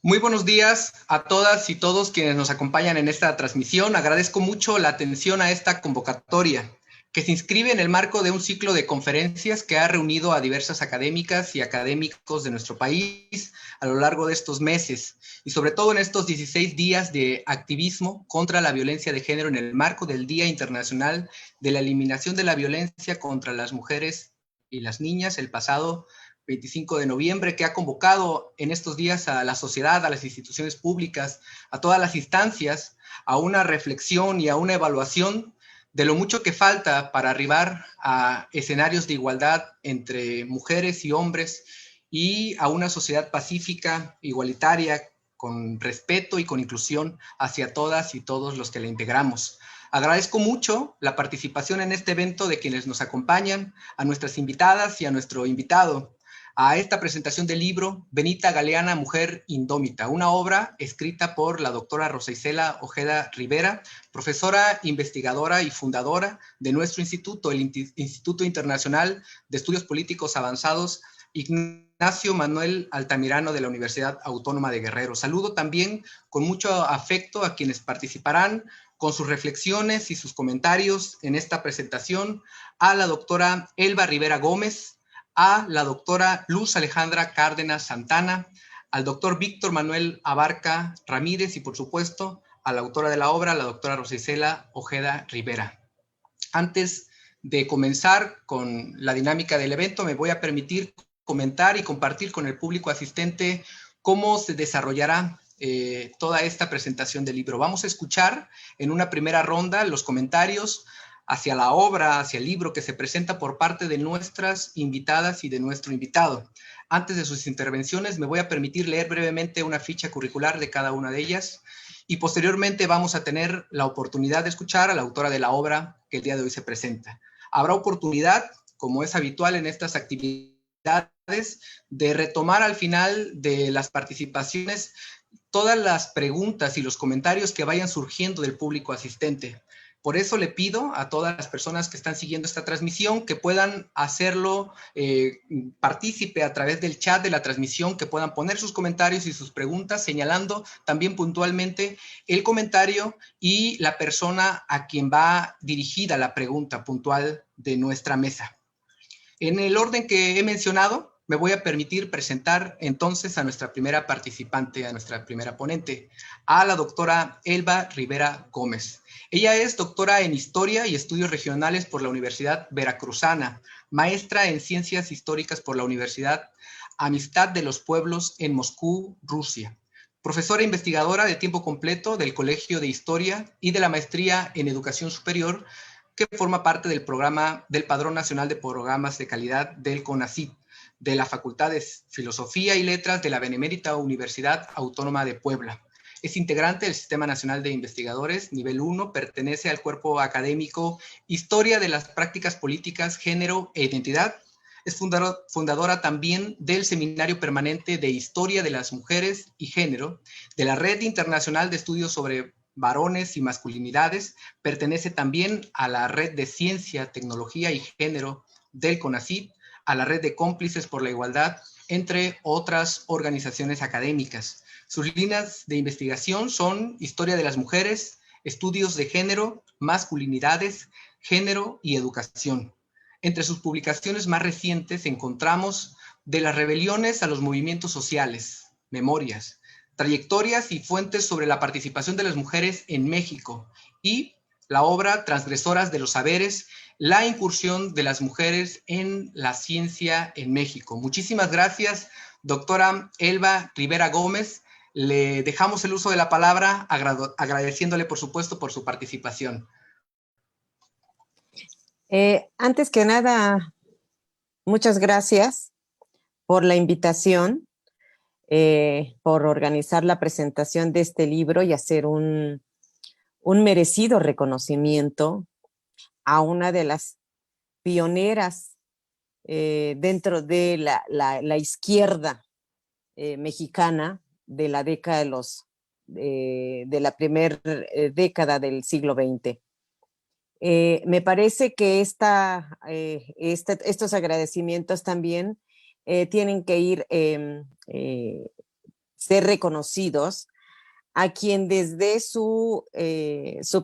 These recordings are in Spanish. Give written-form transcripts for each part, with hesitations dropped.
Muy buenos días a todas y todos quienes nos acompañan en esta transmisión. Agradezco mucho la atención a esta convocatoria, que se inscribe en el marco de un ciclo de conferencias que ha reunido a diversas académicas y académicos de nuestro país a lo largo de estos meses, y sobre todo en estos 16 días de activismo contra la violencia de género en el marco del Día Internacional de la Eliminación de la Violencia contra las Mujeres y las Niñas, el pasado 25 de noviembre, que ha convocado en estos días a la sociedad, a las instituciones públicas, a todas las instancias, a una reflexión y a una evaluación de lo mucho que falta para arribar a escenarios de igualdad entre mujeres y hombres y a una sociedad pacífica, igualitaria, con respeto y con inclusión hacia todas y todos los que la integramos. Agradezco mucho la participación en este evento de quienes nos acompañan, a nuestras invitadas y a nuestro invitado, a esta presentación del libro Benita Galeana, Mujer Indómita, una obra escrita por la doctora Rosa Isela Ojeda Rivera, profesora, investigadora y fundadora de nuestro instituto, el Instituto Internacional de Estudios Políticos Avanzados Ignacio Manuel Altamirano de la Universidad Autónoma de Guerrero. Saludo también con mucho afecto a quienes participarán con sus reflexiones y sus comentarios en esta presentación, a la doctora Elba Rivera Gómez, a la doctora Luz Alejandra Cárdenas Santana, al doctor Víctor Manuel Abarca Ramírez y, por supuesto, a la autora de la obra, la doctora Rosa Isela Ojeda Rivera. Antes de comenzar con la dinámica del evento, me voy a permitir comentar y compartir con el público asistente cómo se desarrollará toda esta presentación del libro. Vamos a escuchar en una primera ronda los comentarios hacia la obra, hacia el libro que se presenta por parte de nuestras invitadas y de nuestro invitado. Antes de sus intervenciones, me voy a permitir leer brevemente una ficha curricular de cada una de ellas y posteriormente vamos a tener la oportunidad de escuchar a la autora de la obra que el día de hoy se presenta. Habrá oportunidad, como es habitual en estas actividades, de retomar al final de las participaciones todas las preguntas y los comentarios que vayan surgiendo del público asistente. Por eso le pido a todas las personas que están siguiendo esta transmisión que puedan hacerlo partícipe a través del chat de la transmisión, que puedan poner sus comentarios y sus preguntas, señalando también puntualmente el comentario y la persona a quien va dirigida la pregunta puntual de nuestra mesa. En el orden que he mencionado, me voy a permitir presentar entonces a nuestra primera participante, a nuestra primera ponente, a la doctora Elba Rivera Gómez. Ella es doctora en Historia y Estudios Regionales por la Universidad Veracruzana, maestra en Ciencias Históricas por la Universidad Amistad de los Pueblos en Moscú, Rusia. Profesora investigadora de tiempo completo del Colegio de Historia y de la Maestría en Educación Superior, que forma parte del programa del Padrón Nacional de Programas de Calidad del CONACYT, de la Facultad de Filosofía y Letras de la Benemérita Universidad Autónoma de Puebla. Es integrante del Sistema Nacional de Investigadores, nivel 1, pertenece al cuerpo académico Historia de las Prácticas Políticas, Género e Identidad. Es fundadora también del Seminario Permanente de Historia de las Mujeres y Género, de la Red Internacional de Estudios sobre Varones y Masculinidades. Pertenece también a la Red de Ciencia, Tecnología y Género del CONACYT, a la Red de Cómplices por la Igualdad, entre otras organizaciones académicas. Sus líneas de investigación son Historia de las Mujeres, Estudios de Género, Masculinidades, Género y Educación. Entre sus publicaciones más recientes encontramos De las rebeliones a los movimientos sociales, Memorias, Trayectorias y fuentes sobre la participación de las mujeres en México, y la obra Transgresoras de los Saberes, la incursión de las mujeres en la ciencia en México. Muchísimas gracias, doctora Elba Rivera Gómez. Le dejamos el uso de la palabra, agradeciéndole, por supuesto, por su participación. Antes que nada, muchas gracias por la invitación, por organizar la presentación de este libro y hacer un merecido reconocimiento a una de las pioneras dentro de la izquierda mexicana de la década de la primera década del siglo XX. Me parece que estos agradecimientos también tienen que ir ser reconocidos, a quien desde su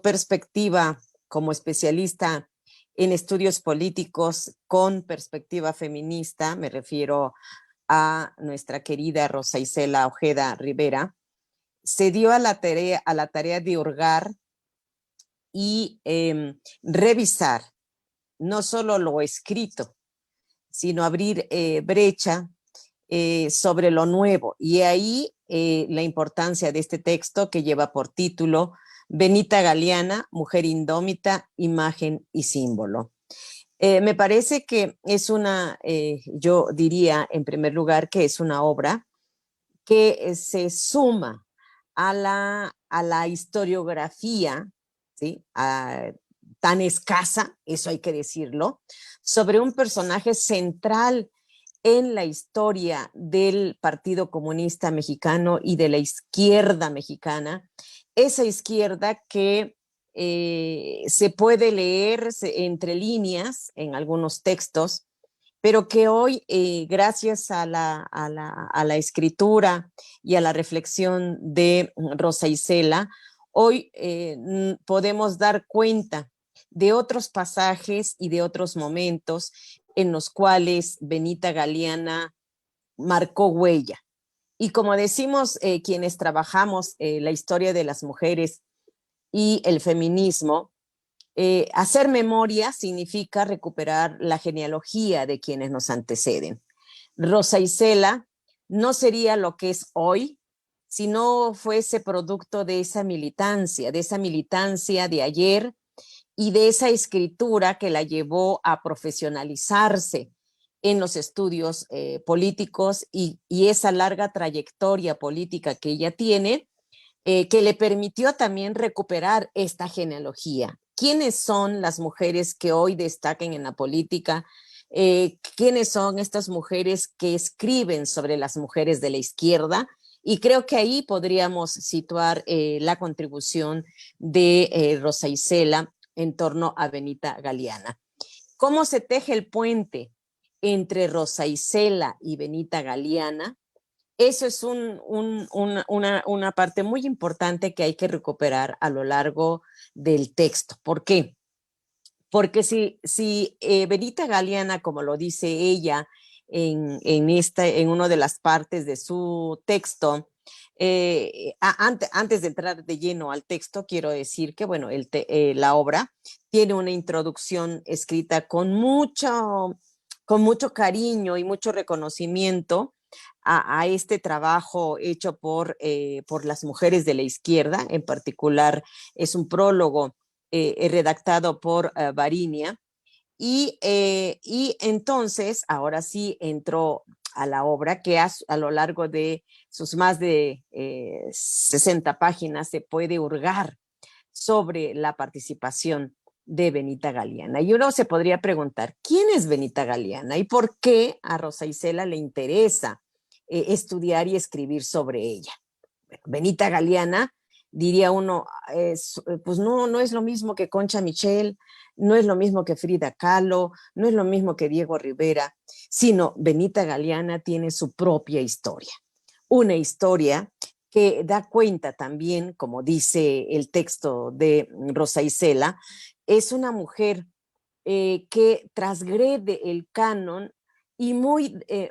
perspectiva como especialista en estudios políticos con perspectiva feminista, me refiero a nuestra querida Rosa Isela Ojeda Rivera, se dio a la tarea de hurgar y revisar no solo lo escrito, sino abrir brecha sobre lo nuevo. Y ahí la importancia de este texto que lleva por título Benita Galeana, Mujer Indómita, Imagen y Símbolo. Me parece que es yo diría en primer lugar que es una obra que se suma a la historiografía, ¿sí? Tan escasa, eso hay que decirlo, sobre un personaje central en la historia del Partido Comunista Mexicano y de la izquierda mexicana, esa izquierda que se puede leer entre líneas en algunos textos, pero que hoy, gracias a la escritura y a la reflexión de Rosa Isela, hoy podemos dar cuenta de otros pasajes y de otros momentos en los cuales Benita Galeana marcó huella. Y como decimos quienes trabajamos la historia de las mujeres y el feminismo, hacer memoria significa recuperar la genealogía de quienes nos anteceden. Rosa Isela no sería lo que es hoy si no fuese producto de esa militancia de ayer y de esa escritura que la llevó a profesionalizarse en los estudios políticos y esa larga trayectoria política que ella tiene, que le permitió también recuperar esta genealogía. ¿Quiénes son las mujeres que hoy destacan en la política? ¿Quiénes son estas mujeres que escriben sobre las mujeres de la izquierda? Y creo que ahí podríamos situar la contribución de Rosa Isela en torno a Benita Galeana. ¿Cómo se teje el puente entre Rosa Isela y Benita Galeana? Eso es una parte muy importante que hay que recuperar a lo largo del texto. ¿Por qué? Porque si Benita Galeana, como lo dice ella en una de las partes de su texto, antes de entrar de lleno al texto, quiero decir que, bueno, la obra tiene una introducción escrita con mucho cariño y mucho reconocimiento a este trabajo hecho por las mujeres de la izquierda. En particular, es un prólogo redactado por Varinia. Y entonces, ahora sí entró a la obra que a lo largo de sus más de 60 páginas se puede hurgar sobre la participación de Benita Galeana. Y uno se podría preguntar, ¿quién es Benita Galeana y por qué a Rosa Isela le interesa estudiar y escribir sobre ella? Bueno, Benita Galeana, diría uno, pues no es lo mismo que Concha Michel, no es lo mismo que Frida Kahlo, no es lo mismo que Diego Rivera, sino Benita Galeana tiene su propia historia. Una historia que da cuenta también, como dice el texto de Rosa Isela, es una mujer que transgrede el canon y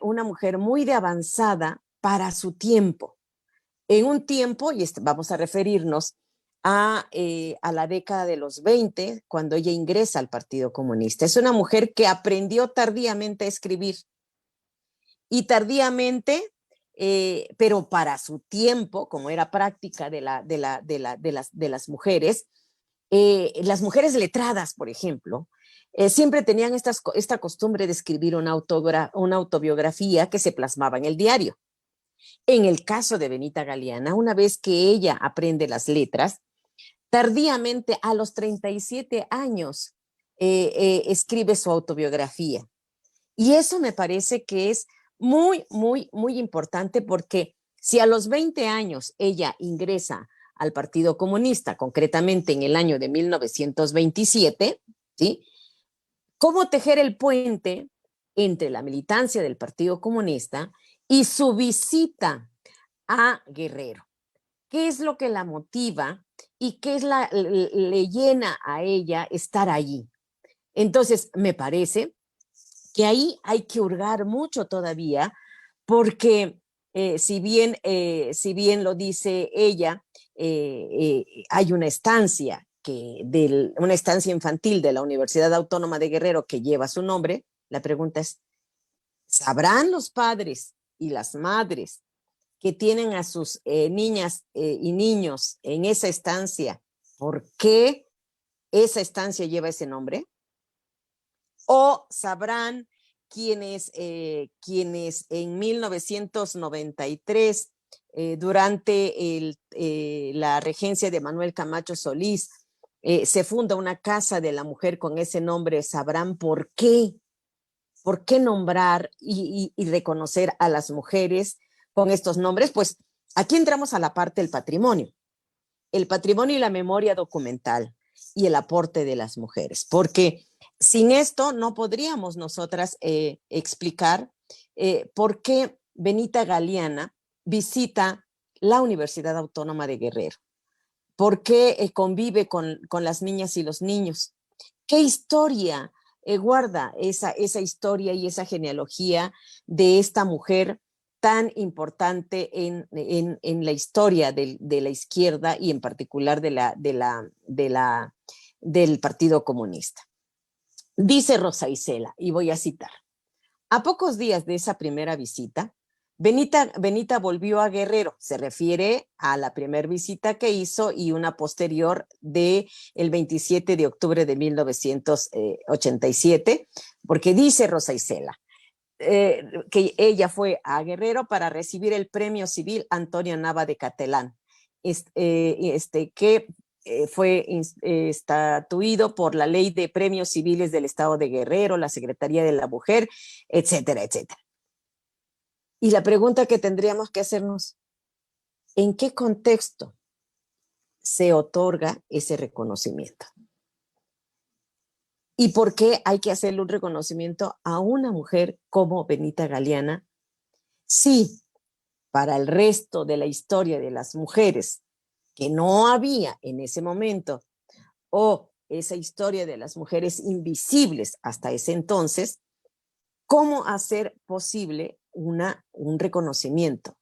una mujer muy de avanzada para su tiempo. En un tiempo, y vamos a referirnos a la década de los 20, cuando ella ingresa al Partido Comunista. Es una mujer que aprendió tardíamente a escribir y tardíamente, pero para su tiempo, como era práctica de las mujeres letradas, por ejemplo, siempre tenían esta costumbre de escribir una autobiografía que se plasmaba en el diario. En el caso de Benita Galeana, una vez que ella aprende las letras, tardíamente a los 37 años escribe su autobiografía. Y eso me parece que es muy, muy, muy importante porque si a los 20 años ella ingresa al Partido Comunista, concretamente en el año de 1927, ¿sí? ¿Cómo tejer el puente entre la militancia del Partido Comunista y su visita a Guerrero. ¿Qué es lo que la motiva y qué es le llena a ella estar allí? Entonces, me parece que ahí hay que hurgar mucho todavía, porque si bien lo dice ella, hay una estancia, una estancia infantil de la Universidad Autónoma de Guerrero que lleva su nombre. La pregunta es, ¿sabrán los padres y las madres que tienen a sus niñas y niños en esa estancia por qué esa estancia lleva ese nombre? ¿O sabrán quienes en 1993, durante la regencia de Manuel Camacho Solís, se funda una casa de la mujer con ese nombre, sabrán por qué? ¿Por qué nombrar y reconocer a las mujeres con estos nombres? Pues aquí entramos a la parte del patrimonio. El patrimonio y la memoria documental y el aporte de las mujeres, porque sin esto no podríamos nosotras explicar por qué Benita Galeana visita la Universidad Autónoma de Guerrero, por qué convive con las niñas y los niños, qué historia guarda esa historia y esa genealogía de esta mujer tan importante en la historia de la izquierda y en particular del Partido Comunista. Dice Rosa Isela, y voy a citar, a pocos días de esa primera visita, Benita volvió a Guerrero, se refiere a la primera visita que hizo y una posterior del 27 de octubre de 1987, porque dice Rosa Isela, que ella fue a Guerrero para recibir el premio civil Antonio Nava de Catelán, que fue estatuido por la Ley de Premios Civiles del Estado de Guerrero, la Secretaría de la Mujer, etcétera, etcétera. Y la pregunta que tendríamos que hacernos, ¿en qué contexto se otorga ese reconocimiento? ¿Y por qué hay que hacerle un reconocimiento a una mujer como Benita Galeana? Sí, para el resto de la historia de las mujeres que no había en ese momento, o esa historia de las mujeres invisibles hasta ese entonces, ¿cómo hacer posible un reconocimiento?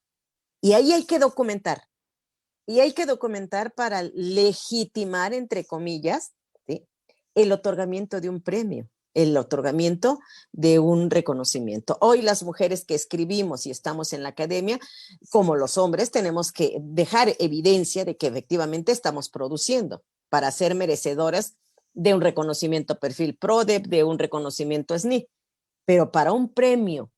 Y ahí hay que documentar. Y hay que documentar para legitimar, entre comillas, ¿sí?, el otorgamiento de un premio, el otorgamiento de un reconocimiento. Hoy las mujeres que escribimos y estamos en la academia, como los hombres, tenemos que dejar evidencia de que efectivamente estamos produciendo para ser merecedoras de un reconocimiento perfil PRODEP, de un reconocimiento SNI. Pero para un premio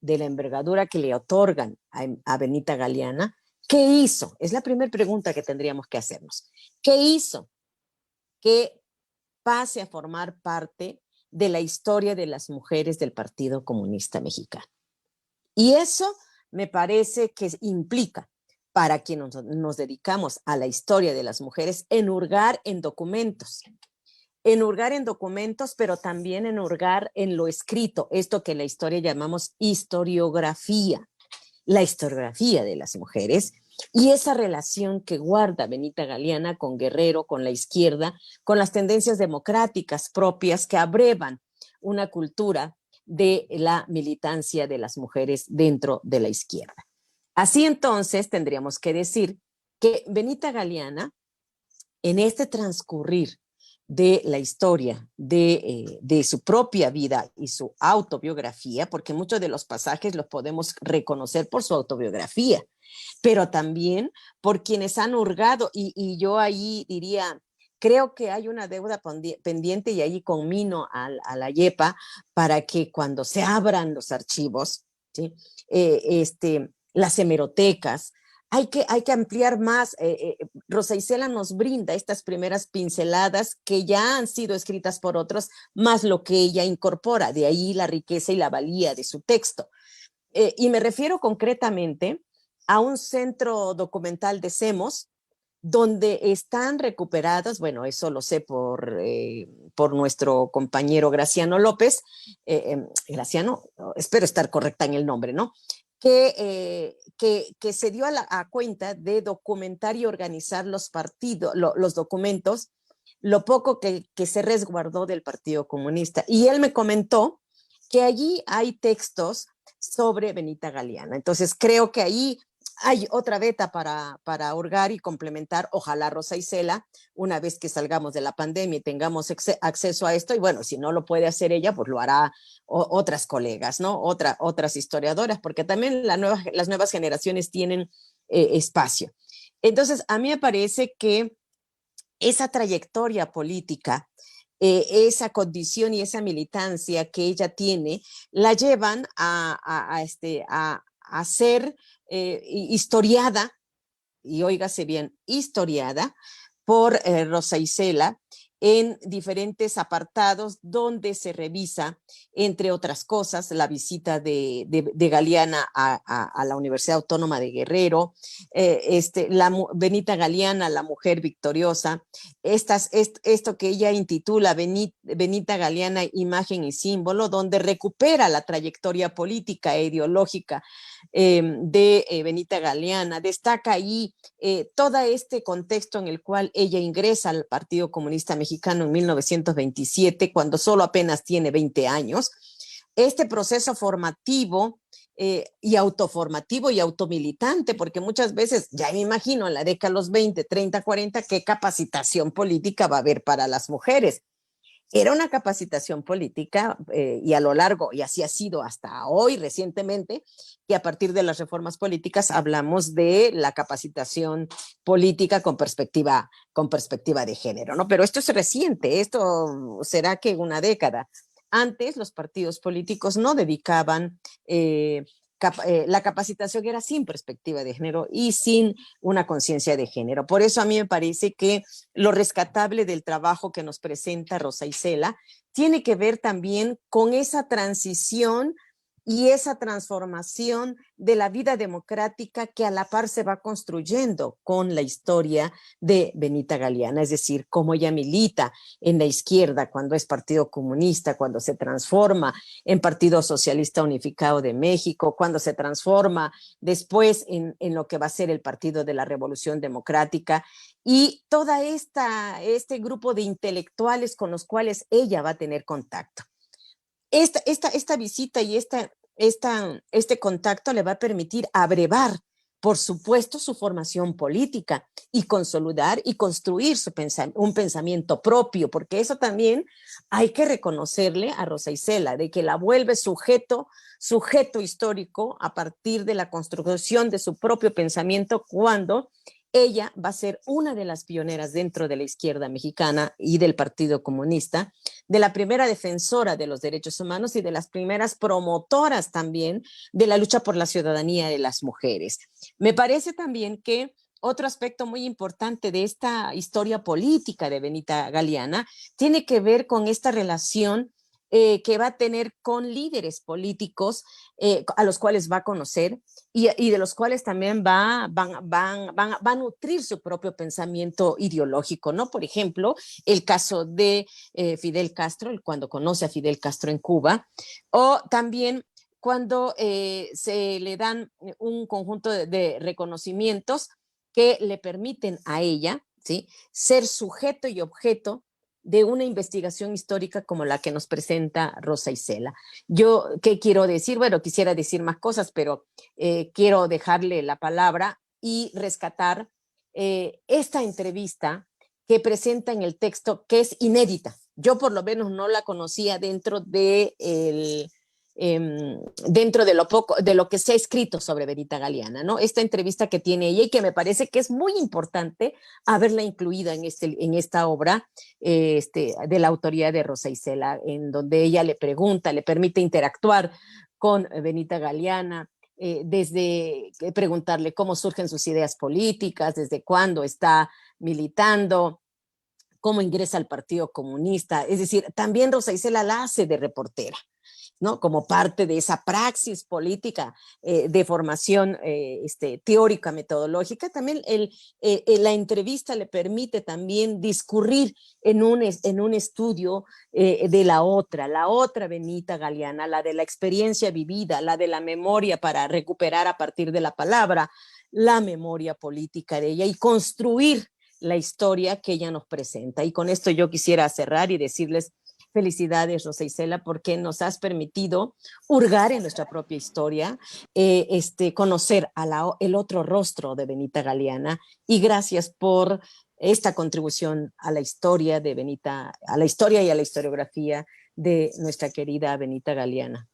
de la envergadura que le otorgan a Benita Galeana, ¿qué hizo? Es la primera pregunta que tendríamos que hacernos. ¿Qué hizo que pase a formar parte de la historia de las mujeres del Partido Comunista Mexicano? Y eso me parece que implica, para quienes nos dedicamos a la historia de las mujeres, en hurgar en documentos, pero también en hurgar en lo escrito, esto que en la historia llamamos historiografía, la historiografía de las mujeres y esa relación que guarda Benita Galeana con Guerrero, con la izquierda, con las tendencias democráticas propias que abrevan una cultura de la militancia de las mujeres dentro de la izquierda. Así entonces tendríamos que decir que Benita Galeana, en este transcurrir de la historia de su propia vida y su autobiografía, porque muchos de los pasajes los podemos reconocer por su autobiografía, pero también por quienes han hurgado, y yo ahí diría, creo que hay una deuda pendiente y ahí conmino a la YEPA para que cuando se abran los archivos, ¿sí?, las hemerotecas, hay que ampliar más. Rosa Isela nos brinda estas primeras pinceladas que ya han sido escritas por otros, más lo que ella incorpora, de ahí la riqueza y la valía de su texto. Y me refiero concretamente a un centro documental de SEMOS, donde están recuperadas, bueno, eso lo sé por nuestro compañero Graciano López, Graciano, espero estar correcta en el nombre, ¿no? que se dio a cuenta de documentar y organizar los partidos, los documentos, lo poco que se resguardó del Partido Comunista. Y él me comentó que allí hay textos sobre Benita Galeana. Entonces creo que ahí hay otra beta para hurgar y complementar. Ojalá Rosa Isela, una vez que salgamos de la pandemia y tengamos acceso a esto, y bueno, si no lo puede hacer ella, pues lo hará otras colegas, ¿no? Otras historiadoras, porque también las nuevas generaciones tienen espacio. Entonces, a mí me parece que esa trayectoria política, esa condición y esa militancia que ella tiene, la llevan a ser historiada, y óigase bien, historiada por Rosa Isela en diferentes apartados donde se revisa, entre otras cosas, la visita de Galeana a la Universidad Autónoma de Guerrero, Benita Galeana, la mujer victoriosa, esto que ella intitula Benita Galeana, imagen y símbolo, donde recupera la trayectoria política e ideológica de Benita Galeana, destaca ahí todo este contexto en el cual ella ingresa al Partido Comunista Mexicano en 1927, cuando solo apenas tiene 20 años. Este proceso formativo y autoformativo y automilitante, porque muchas veces, ya me imagino, en la década de los 20, 30, 40, qué capacitación política va a haber para las mujeres. Era una capacitación política y a lo largo, y así ha sido hasta hoy recientemente, que a partir de las reformas políticas hablamos de la capacitación política con perspectiva de género, ¿no? Pero esto es reciente, esto será que una década. Antes los partidos políticos no dedicaban la capacitación era sin perspectiva de género y sin una conciencia de género. Por eso a mí me parece que lo rescatable del trabajo que nos presenta Rosa Isela tiene que ver también con esa transición y esa transformación de la vida democrática que a la par se va construyendo con la historia de Benita Galeana, es decir, cómo ella milita en la izquierda cuando es Partido Comunista, cuando se transforma en Partido Socialista Unificado de México, cuando se transforma después en lo que va a ser el Partido de la Revolución Democrática y toda este grupo de intelectuales con los cuales ella va a tener contacto. Esta visita y este contacto le va a permitir abrevar, por supuesto, su formación política y consolidar y construir un pensamiento propio, porque eso también hay que reconocerle a Rosa Isela, de que la vuelve sujeto histórico a partir de la construcción de su propio pensamiento cuando ella va a ser una de las pioneras dentro de la izquierda mexicana y del Partido Comunista, de la primera defensora de los derechos humanos y de las primeras promotoras también de la lucha por la ciudadanía de las mujeres. Me parece también que otro aspecto muy importante de esta historia política de Benita Galeana tiene que ver con esta relación que va a tener con líderes políticos a los cuales va a conocer y de los cuales también va a nutrir su propio pensamiento ideológico, ¿no? Por ejemplo, el caso de Fidel Castro, cuando conoce a Fidel Castro en Cuba, o también cuando se le dan un conjunto de reconocimientos que le permiten a ella, ¿sí?, ser sujeto y objeto de una investigación histórica como la que nos presenta Rosa Isela. Yo, ¿qué quiero decir? Bueno, quisiera decir más cosas, pero quiero dejarle la palabra y rescatar esta entrevista que presenta en el texto, que es inédita. Yo por lo menos no la conocía dentro de lo que se ha escrito sobre Benita Galeana, ¿no? Esta entrevista que tiene ella y que me parece que es muy importante haberla incluida en esta obra de la autoría de Rosa Isela, en donde ella le pregunta, le permite interactuar con Benita Galeana, desde preguntarle cómo surgen sus ideas políticas, desde cuándo está militando, cómo ingresa al Partido Comunista. Es decir, también Rosa Isela la hace de reportera. ¿no? Como parte de esa praxis política de formación teórica, metodológica, también la entrevista le permite también discurrir en un estudio de la otra Benita Galeana, la de la experiencia vivida, la de la memoria para recuperar a partir de la palabra, la memoria política de ella y construir la historia que ella nos presenta. Y con esto yo quisiera cerrar y decirles felicidades, Rosa Isela, porque nos has permitido hurgar en nuestra propia historia, conocer el otro rostro de Benita Galeana, y gracias por esta contribución a la historia de Benita, a la historia y a la historiografía de nuestra querida Benita Galeana.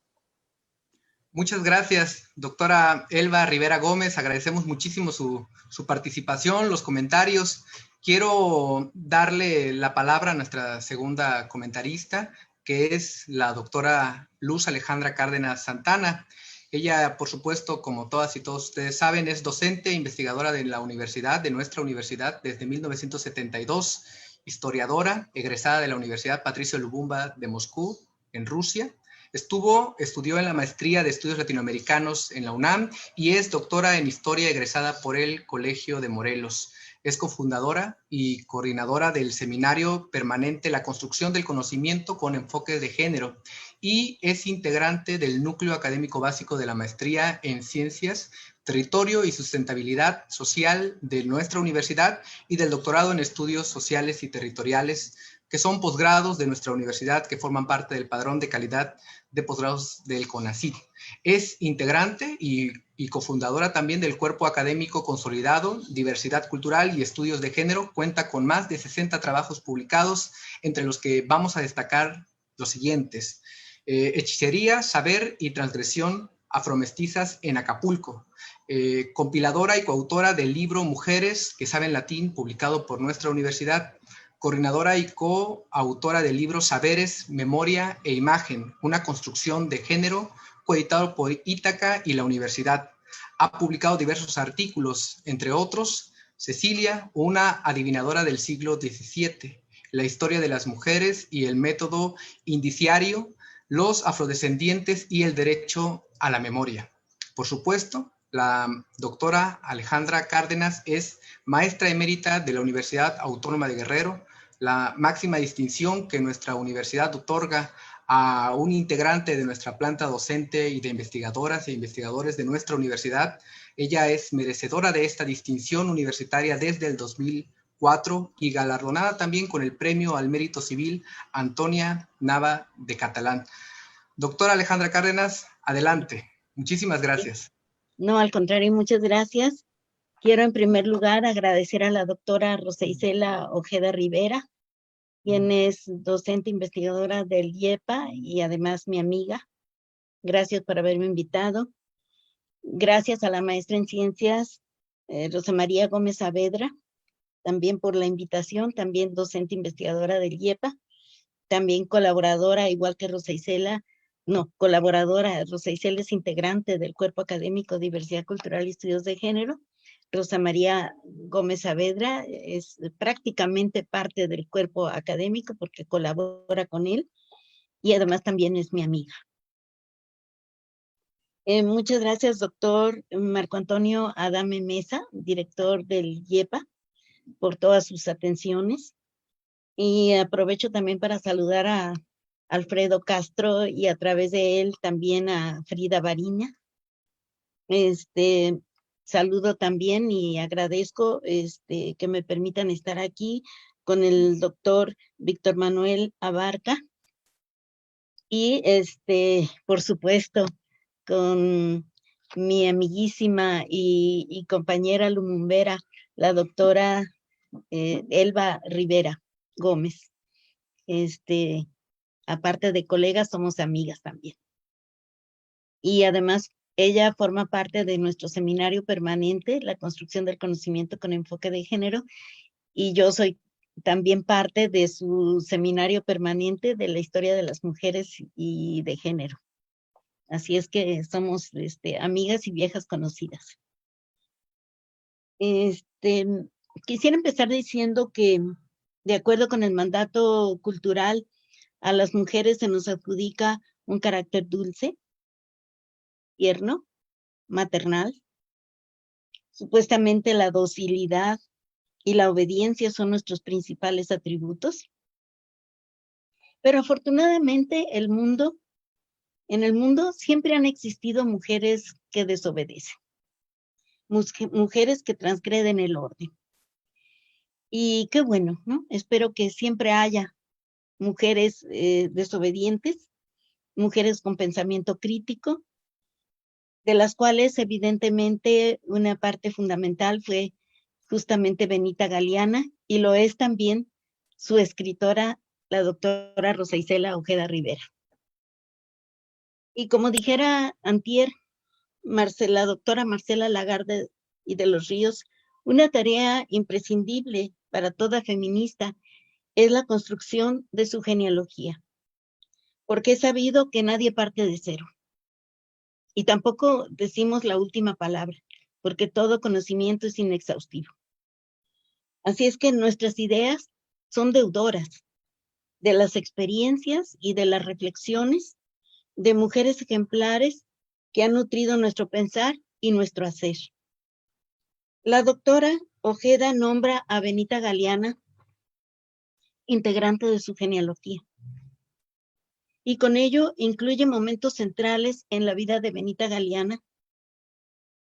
Muchas gracias, doctora Elba Rivera Gómez. Agradecemos muchísimo su participación, los comentarios. Quiero darle la palabra a nuestra segunda comentarista, que es la doctora Luz Alejandra Cárdenas Santana. Ella, por supuesto, como todas y todos ustedes saben, es docente e investigadora de la universidad, de nuestra universidad, desde 1972, historiadora, egresada de la Universidad Patricio Lubumba de Moscú, en Rusia. Estudió en la maestría de estudios latinoamericanos en la UNAM y es doctora en historia egresada por el Colegio de Morelos. Es cofundadora y coordinadora del seminario permanente La construcción del conocimiento con enfoque de género y es integrante del núcleo académico básico de la maestría en ciencias, territorio y sustentabilidad social de nuestra universidad y del doctorado en estudios sociales y territoriales, que son posgrados de nuestra universidad que forman parte del padrón de calidad de posgrados del CONACYT. Es integrante y cofundadora también del Cuerpo Académico Consolidado, Diversidad Cultural y Estudios de Género. Cuenta con más de 60 trabajos publicados, entre los que vamos a destacar los siguientes: Hechicería, Saber y Transgresión Afromestizas en Acapulco. Compiladora y coautora del libro Mujeres que saben latín, publicado por nuestra universidad. Coordinadora y coautora del libro Saberes, Memoria e Imagen, una construcción de género, coeditado por Ítaca y la universidad. Ha publicado diversos artículos, entre otros, Cecilia, una adivinadora del siglo XVII, la historia de las mujeres y el método indiciario, los afrodescendientes y el derecho a la memoria. Por supuesto, la doctora Alejandra Cárdenas es maestra emérita de la Universidad Autónoma de Guerrero, la máxima distinción que nuestra universidad otorga a un integrante de nuestra planta docente y de investigadoras e investigadores de nuestra universidad. Ella es merecedora de esta distinción universitaria desde el 2004 y galardonada también con el Premio al Mérito Civil Antonia Nava de Catalán. Doctora Alejandra Cárdenas, adelante. Muchísimas gracias. No, al contrario, muchas gracias. Quiero en primer lugar agradecer a la doctora Rosa Isela Ojeda Rivera, quien es docente investigadora del IEPA y además mi amiga. Gracias por haberme invitado. Gracias a la maestra en ciencias, Rosa María Gómez Saavedra, también por la invitación, también docente investigadora del IEPA, también colaboradora, igual que Rosa Isela, colaboradora. Rosa Isela es integrante del Cuerpo Académico Diversidad Cultural y Estudios de Género. Rosa María Gómez Saavedra es prácticamente parte del cuerpo académico porque colabora con él y además también es mi amiga. Muchas gracias, doctor Marco Antonio Adame Mesa, director del IEPA, por todas sus atenciones. Y aprovecho también para saludar a Alfredo Castro y a través de él también a Frida Bariña. Saludo también y agradezco que me permitan estar aquí con el doctor Víctor Manuel Abarca y por supuesto con mi amiguísima y compañera lumumbera, la doctora Elba Rivera Gómez. Aparte de colegas, somos amigas también. Y además, ella forma parte de nuestro seminario permanente, La construcción del conocimiento con enfoque de género, y yo soy también parte de su seminario permanente de la historia de las mujeres y de género. Así es que somos amigas y viejas conocidas. Quisiera empezar diciendo que, de acuerdo con el mandato cultural, a las mujeres se nos adjudica un carácter dulce, tierno, maternal. Supuestamente la docilidad y la obediencia son nuestros principales atributos. Pero afortunadamente en el mundo siempre han existido mujeres que desobedecen, mujeres que transgreden el orden. Y qué bueno, ¿no? Espero que siempre haya mujeres desobedientes, mujeres con pensamiento crítico, de las cuales evidentemente una parte fundamental fue justamente Benita Galeana, y lo es también su escritora, la doctora Rosa Isela Ojeda Rivera. Y como dijera antier, la doctora Marcela Lagarde y de los Ríos, una tarea imprescindible para toda feminista es la construcción de su genealogía, porque es sabido que nadie parte de cero. Y tampoco decimos la última palabra, porque todo conocimiento es inexhaustivo. Así es que nuestras ideas son deudoras de las experiencias y de las reflexiones de mujeres ejemplares que han nutrido nuestro pensar y nuestro hacer. La doctora Ojeda nombra a Benita Galeana integrante de su genealogía, y con ello incluye momentos centrales en la vida de Benita Galeana.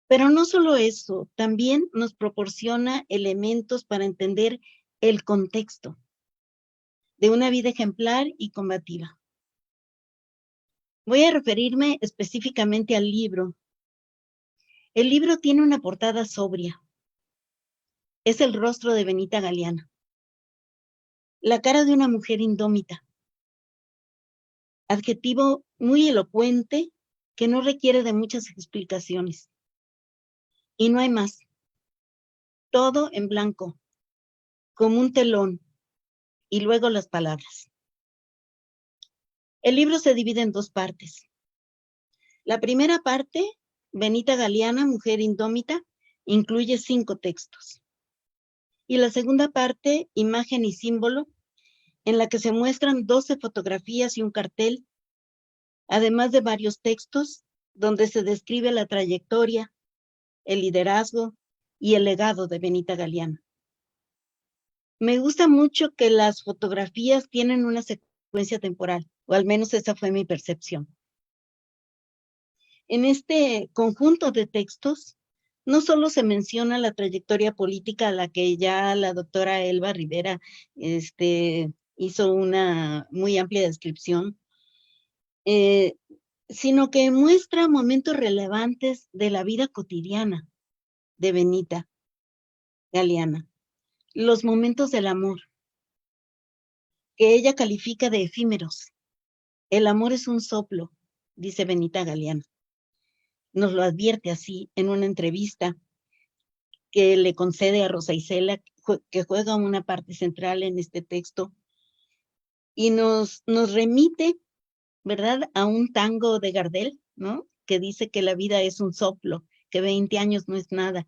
Pero no solo eso, también nos proporciona elementos para entender el contexto de una vida ejemplar y combativa. Voy a referirme específicamente al libro. El libro tiene una portada sobria. Es el rostro de Benita Galeana, la cara de una mujer indómita, adjetivo muy elocuente que no requiere de muchas explicaciones. Y no hay más. Todo en blanco, como un telón, y luego las palabras. El libro se divide en dos partes. La primera parte, Benita Galeana, mujer indómita, incluye 5 textos. Y la segunda parte, imagen y símbolo, en la que se muestran 12 fotografías y un cartel, además de varios textos donde se describe la trayectoria, el liderazgo y el legado de Benita Galeana. Me gusta mucho que las fotografías tienen una secuencia temporal, o al menos esa fue mi percepción. En este conjunto de textos, no solo se menciona la trayectoria política a la que ya la doctora Elba Rivera hizo una muy amplia descripción, sino que muestra momentos relevantes de la vida cotidiana de Benita Galeana, los momentos del amor, que ella califica de efímeros. El amor es un soplo, dice Benita Galeana. Nos lo advierte así en una entrevista que le concede a Rosa Isela, que juega una parte central en este texto, y nos remite, ¿verdad?, a un tango de Gardel, ¿no?, que dice que la vida es un soplo, que 20 años no es nada.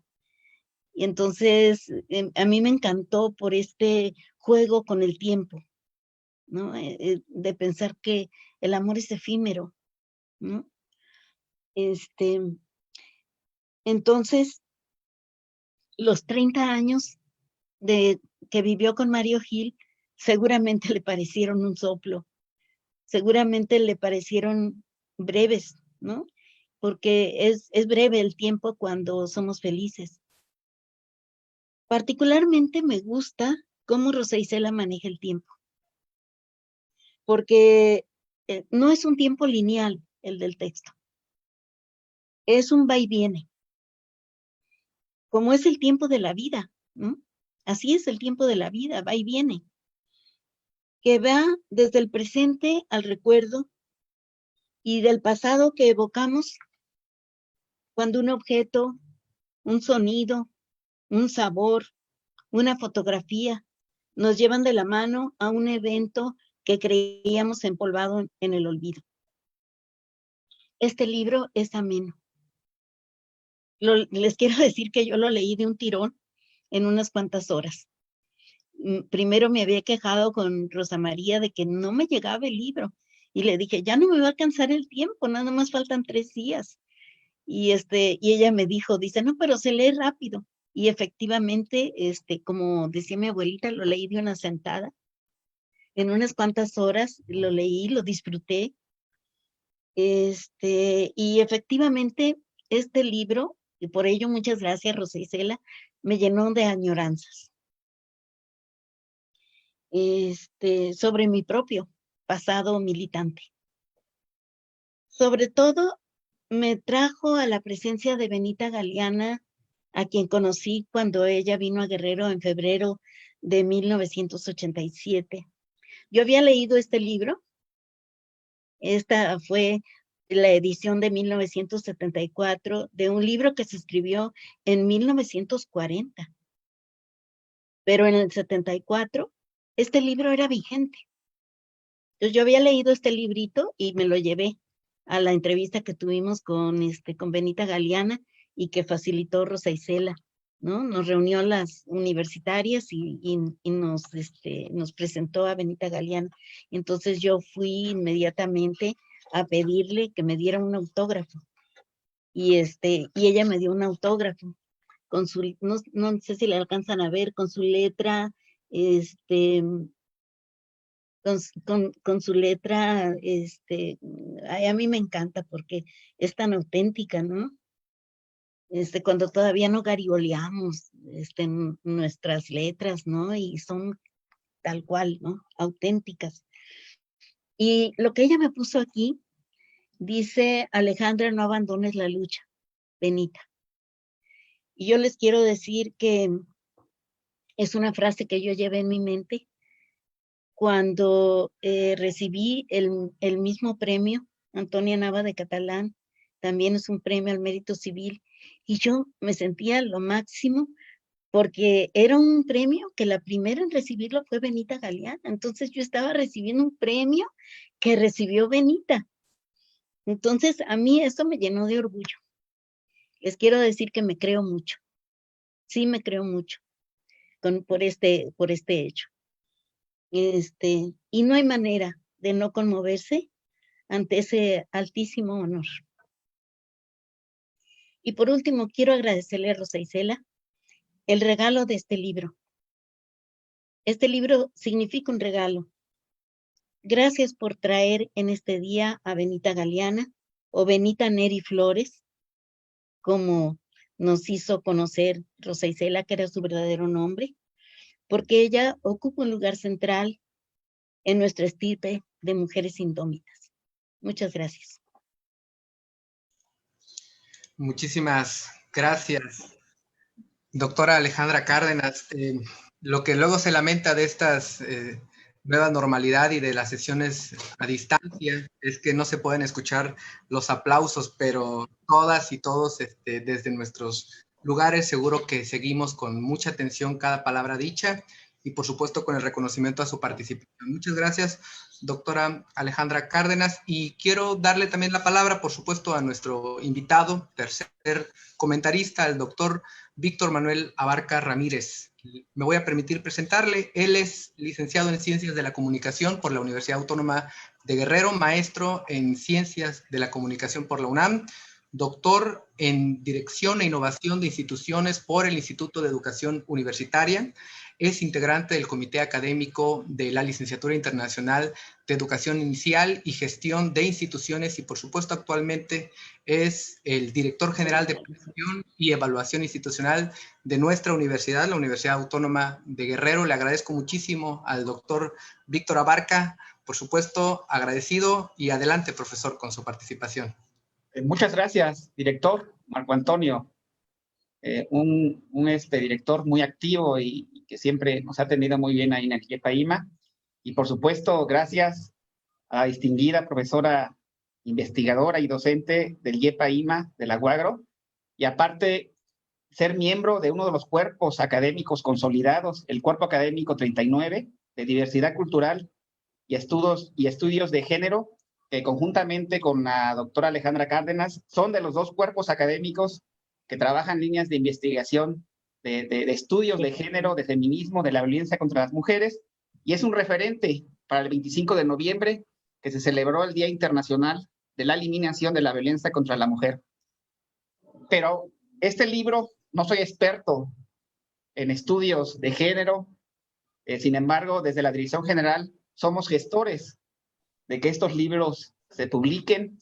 Y entonces a mí me encantó por este juego con el tiempo, ¿no?, de pensar que el amor es efímero, ¿no? Entonces, los 30 años que vivió con Mario Gil seguramente le parecieron un soplo, seguramente le parecieron breves, ¿no? Porque es breve el tiempo cuando somos felices. Particularmente me gusta cómo Rosa Isela maneja el tiempo, porque no es un tiempo lineal el del texto, es un va y viene, como es el tiempo de la vida, ¿no? Así es el tiempo de la vida, va y viene, que va desde el presente al recuerdo y del pasado que evocamos cuando un objeto, un sonido, un sabor, una fotografía nos llevan de la mano a un evento que creíamos empolvado en el olvido. Este libro es ameno. Les quiero decir que yo lo leí de un tirón en unas cuantas horas. Primero me había quejado con Rosa María de que no me llegaba el libro, Y le dije, ya no me va a alcanzar el tiempo, nada más faltan 3 días. Y ella me dijo, dice, no, pero se lee rápido. Y efectivamente, como decía mi abuelita, lo leí de una sentada. En unas cuantas horas lo leí, lo disfruté. Y efectivamente, este libro, y por ello muchas gracias, Rosa Isela, me llenó de añoranzas. Sobre mi propio pasado militante. Sobre todo, me trajo a la presencia de Benita Galeana, a quien conocí cuando ella vino a Guerrero en febrero de 1987. Yo había leído este libro. Esta fue la edición de 1974 de un libro que se escribió en 1940. Pero en el 74, este libro era vigente. Entonces yo había leído este librito y me lo llevé a la entrevista que tuvimos con Benita Galeana y que facilitó Rosa Isela, ¿no? Nos reunió a las universitarias y nos presentó a Benita Galeana. Entonces yo fui inmediatamente a pedirle que me diera un autógrafo. Y ella me dio un autógrafo con su, no sé si le alcanzan a ver, con su letra, con su letra, a mí me encanta porque es tan auténtica, ¿no? Cuando todavía no garigoleamos nuestras letras, ¿no? Y son tal cual, ¿no? Auténticas. Y lo que ella me puso aquí, dice, Alejandra, no abandones la lucha, Benita. Y yo les quiero decir que es una frase que yo llevé en mi mente cuando recibí el mismo premio, Antonia Nava de Catalán, también es un premio al mérito civil, y yo me sentía lo máximo porque era un premio que la primera en recibirlo fue Benita Galeana, entonces yo estaba recibiendo un premio que recibió Benita. Entonces a mí eso me llenó de orgullo. Les quiero decir que me creo mucho, sí me creo mucho por este hecho. Y no hay manera de no conmoverse ante ese altísimo honor. Y por último, quiero agradecerle a Rosa Isela el regalo de este libro. Este libro significa un regalo. Gracias por traer en este día a Benita Galeana o Benita Neri Flores, como nos hizo conocer Rosa Isela, que era su verdadero nombre, porque ella ocupa un lugar central en nuestra estirpe de mujeres indómitas. Muchas gracias. Muchísimas gracias, doctora Alejandra Cárdenas. Lo que luego se lamenta de estas nueva normalidad y de las sesiones a distancia es que no se pueden escuchar los aplausos, pero todas y todos desde nuestros lugares seguro que seguimos con mucha atención cada palabra dicha y por supuesto con el reconocimiento a su participación. Muchas gracias, doctora Alejandra Cárdenas, y quiero darle también la palabra, por supuesto, a nuestro invitado, tercer comentarista, el doctor Víctor Manuel Abarca Ramírez. Me voy a permitir presentarle. Él es licenciado en Ciencias de la Comunicación por la Universidad Autónoma de Guerrero, maestro en Ciencias de la Comunicación por la UNAM, doctor en Dirección e Innovación de Instituciones por el Instituto de Educación Universitaria, es integrante del Comité Académico de la Licenciatura Internacional de Educación Inicial y Gestión de Instituciones y, por supuesto, actualmente es el director general de Planeación y Evaluación Institucional de nuestra universidad, la Universidad Autónoma de Guerrero. Le agradezco muchísimo al doctor Víctor Abarca, por supuesto, agradecido, y adelante, profesor, con su participación. Muchas gracias, director Marco Antonio. Un director muy activo y que siempre nos ha atendido muy bien ahí en el YEPA-IMA. Y por supuesto, gracias a la distinguida profesora investigadora y docente del YEPA-IMA de la UAGRO, y aparte ser miembro de uno de los cuerpos académicos consolidados, el Cuerpo Académico 39 de Diversidad Cultural y Estudios de Género, que conjuntamente con la doctora Alejandra Cárdenas son de los dos cuerpos académicos que trabajan líneas de investigación de estudios de género, de feminismo, de la violencia contra las mujeres, y es un referente para el 25 de noviembre que se celebró el Día Internacional de la Eliminación de la Violencia contra la Mujer. Pero este libro, no soy experto en estudios de género, sin embargo, desde la Dirección General somos gestores de que estos libros se publiquen.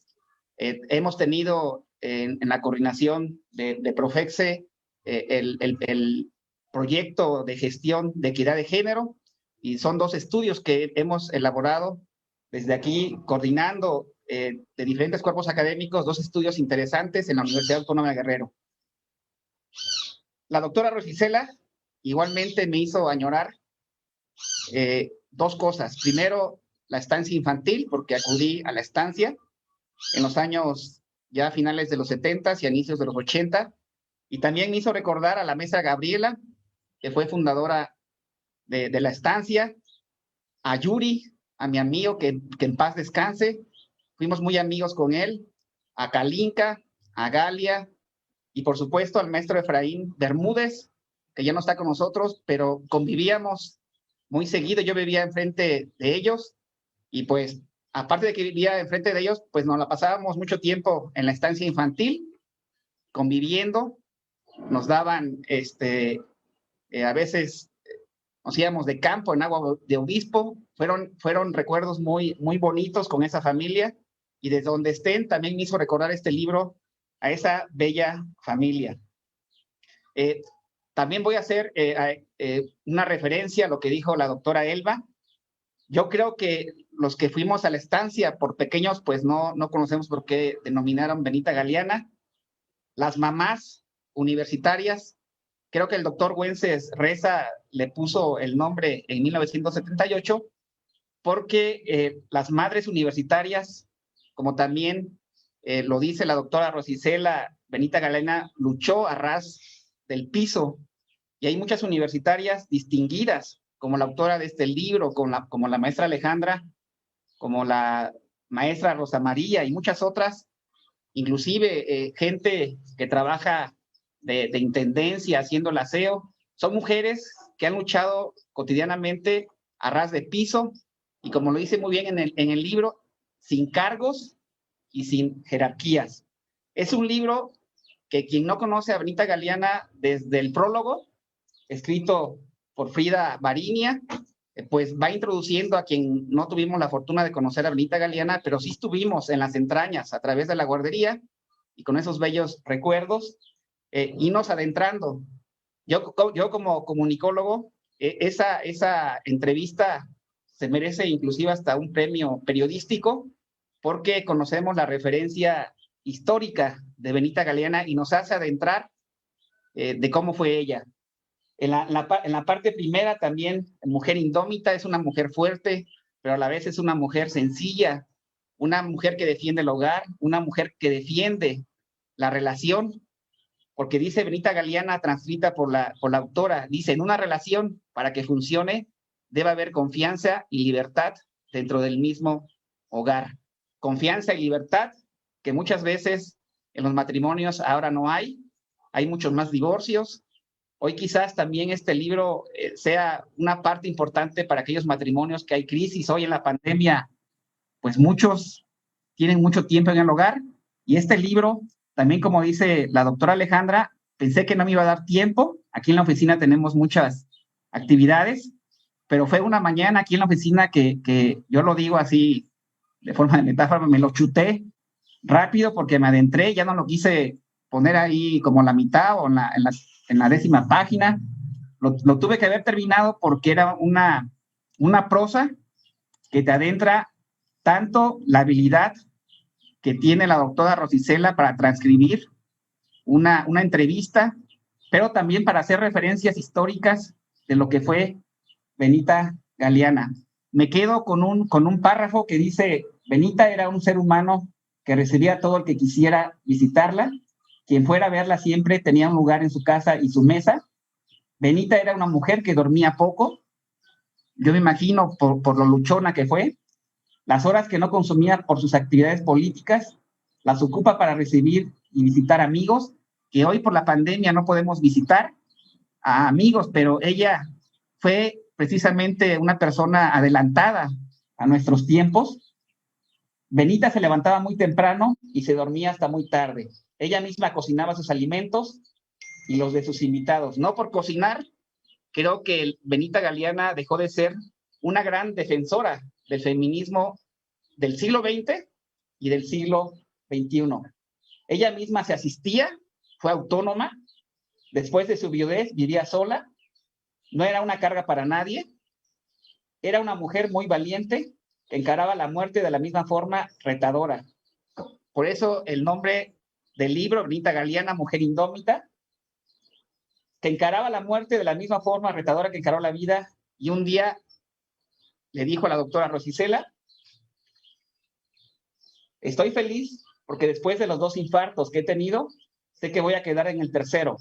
Hemos tenido en la coordinación de Profexe el proyecto de gestión de equidad de género, y son 2 estudios que hemos elaborado desde aquí, coordinando de diferentes cuerpos académicos, 2 estudios interesantes en la Universidad Autónoma de Guerrero. La doctora Rosicela igualmente me hizo añorar 2 cosas. Primero, la estancia infantil, porque acudí a la estancia en los años ya finales de los 70 y a inicios de los 80, y también me hizo recordar a la maestra Gabriela, que fue fundadora de la estancia, a Yuri, a mi amigo, que en paz descanse, fuimos muy amigos con él, a Kalinka, a Galia, y por supuesto al maestro Efraín Bermúdez, que ya no está con nosotros, pero convivíamos muy seguido. Yo vivía enfrente de ellos, y pues aparte de que vivía enfrente de ellos, pues nos la pasábamos mucho tiempo en la estancia infantil, conviviendo. Nos daban, a veces nos íbamos de campo en Agua de Obispo. Fueron recuerdos muy, muy bonitos con esa familia, y desde donde estén también me hizo recordar este libro a esa bella familia. También voy a hacer una referencia a lo que dijo la doctora Elba. Yo creo que los que fuimos a la estancia por pequeños, pues no conocemos por qué denominaron Benita Galeana. Las mamás universitarias, creo que el doctor Güences Reza le puso el nombre en 1978, porque las madres universitarias, como también lo dice la doctora Rosicela, Benita Galeana luchó a ras del piso, y hay muchas universitarias distinguidas, como la autora de este libro, como la maestra Alejandra, como la maestra Rosa María y muchas otras, inclusive gente que trabaja de intendencia haciendo el aseo. Son mujeres que han luchado cotidianamente a ras de piso, y como lo dice muy bien en el libro, sin cargos y sin jerarquías. Es un libro que quien no conoce a Benita Galeana, desde el prólogo, escrito por Frida Barinia, pues va introduciendo a quien no tuvimos la fortuna de conocer a Benita Galeana, pero sí estuvimos en las entrañas a través de la guardería, y con esos bellos recuerdos, irnos adentrando. Yo como comunicólogo, esa entrevista se merece inclusive hasta un premio periodístico, porque conocemos la referencia histórica de Benita Galeana y nos hace adentrar de cómo fue ella. En la parte primera también, Mujer Indómita, es una mujer fuerte, pero a la vez es una mujer sencilla, una mujer que defiende el hogar, una mujer que defiende la relación, porque dice Benita Galeana, transcrita por la autora, dice: en una relación, para que funcione, debe haber confianza y libertad dentro del mismo hogar. Confianza y libertad que muchas veces en los matrimonios ahora no hay muchos más divorcios. Hoy quizás también este libro sea una parte importante para aquellos matrimonios que hay crisis. Hoy en la pandemia, pues muchos tienen mucho tiempo en el hogar, y este libro, también como dice la doctora Alejandra, pensé que no me iba a dar tiempo. Aquí en la oficina tenemos muchas actividades, pero fue una mañana aquí en la oficina que yo lo digo así, de forma de metáfora, me lo chuté rápido porque me adentré, ya no lo quise poner ahí como la mitad o en la 10ª página. Lo tuve que haber terminado porque era una prosa que te adentra tanto la habilidad que tiene la doctora Rosicela para transcribir una entrevista, pero también para hacer referencias históricas de lo que fue Benita Galeana. Me quedo con un párrafo que dice: Benita era un ser humano que recibía a todo el que quisiera visitarla. Quien fuera a verla siempre tenía un lugar en su casa y su mesa. Benita era una mujer que dormía poco. Yo me imagino por lo luchona que fue. Las horas que no consumía por sus actividades políticas las ocupa para recibir y visitar amigos, que hoy por la pandemia no podemos visitar a amigos, pero ella fue precisamente una persona adelantada a nuestros tiempos, Benita se levantaba muy temprano y se dormía hasta muy tarde. Ella misma cocinaba sus alimentos y los de sus invitados. No por cocinar, creo que Benita Galeana dejó de ser una gran defensora del feminismo del siglo XX y del siglo XXI. Ella misma se asistía, fue autónoma, después de su viudez vivía sola, no era una carga para nadie, era una mujer muy valiente que encaraba la muerte de la misma forma retadora. Por eso el nombre del libro, Benita Galeana, Mujer Indómita, que encaraba la muerte de la misma forma retadora que encaró la vida, y un día le dijo a la doctora Rosicela: estoy feliz porque después de los 2 infartos que he tenido, sé que voy a quedar en el tercero.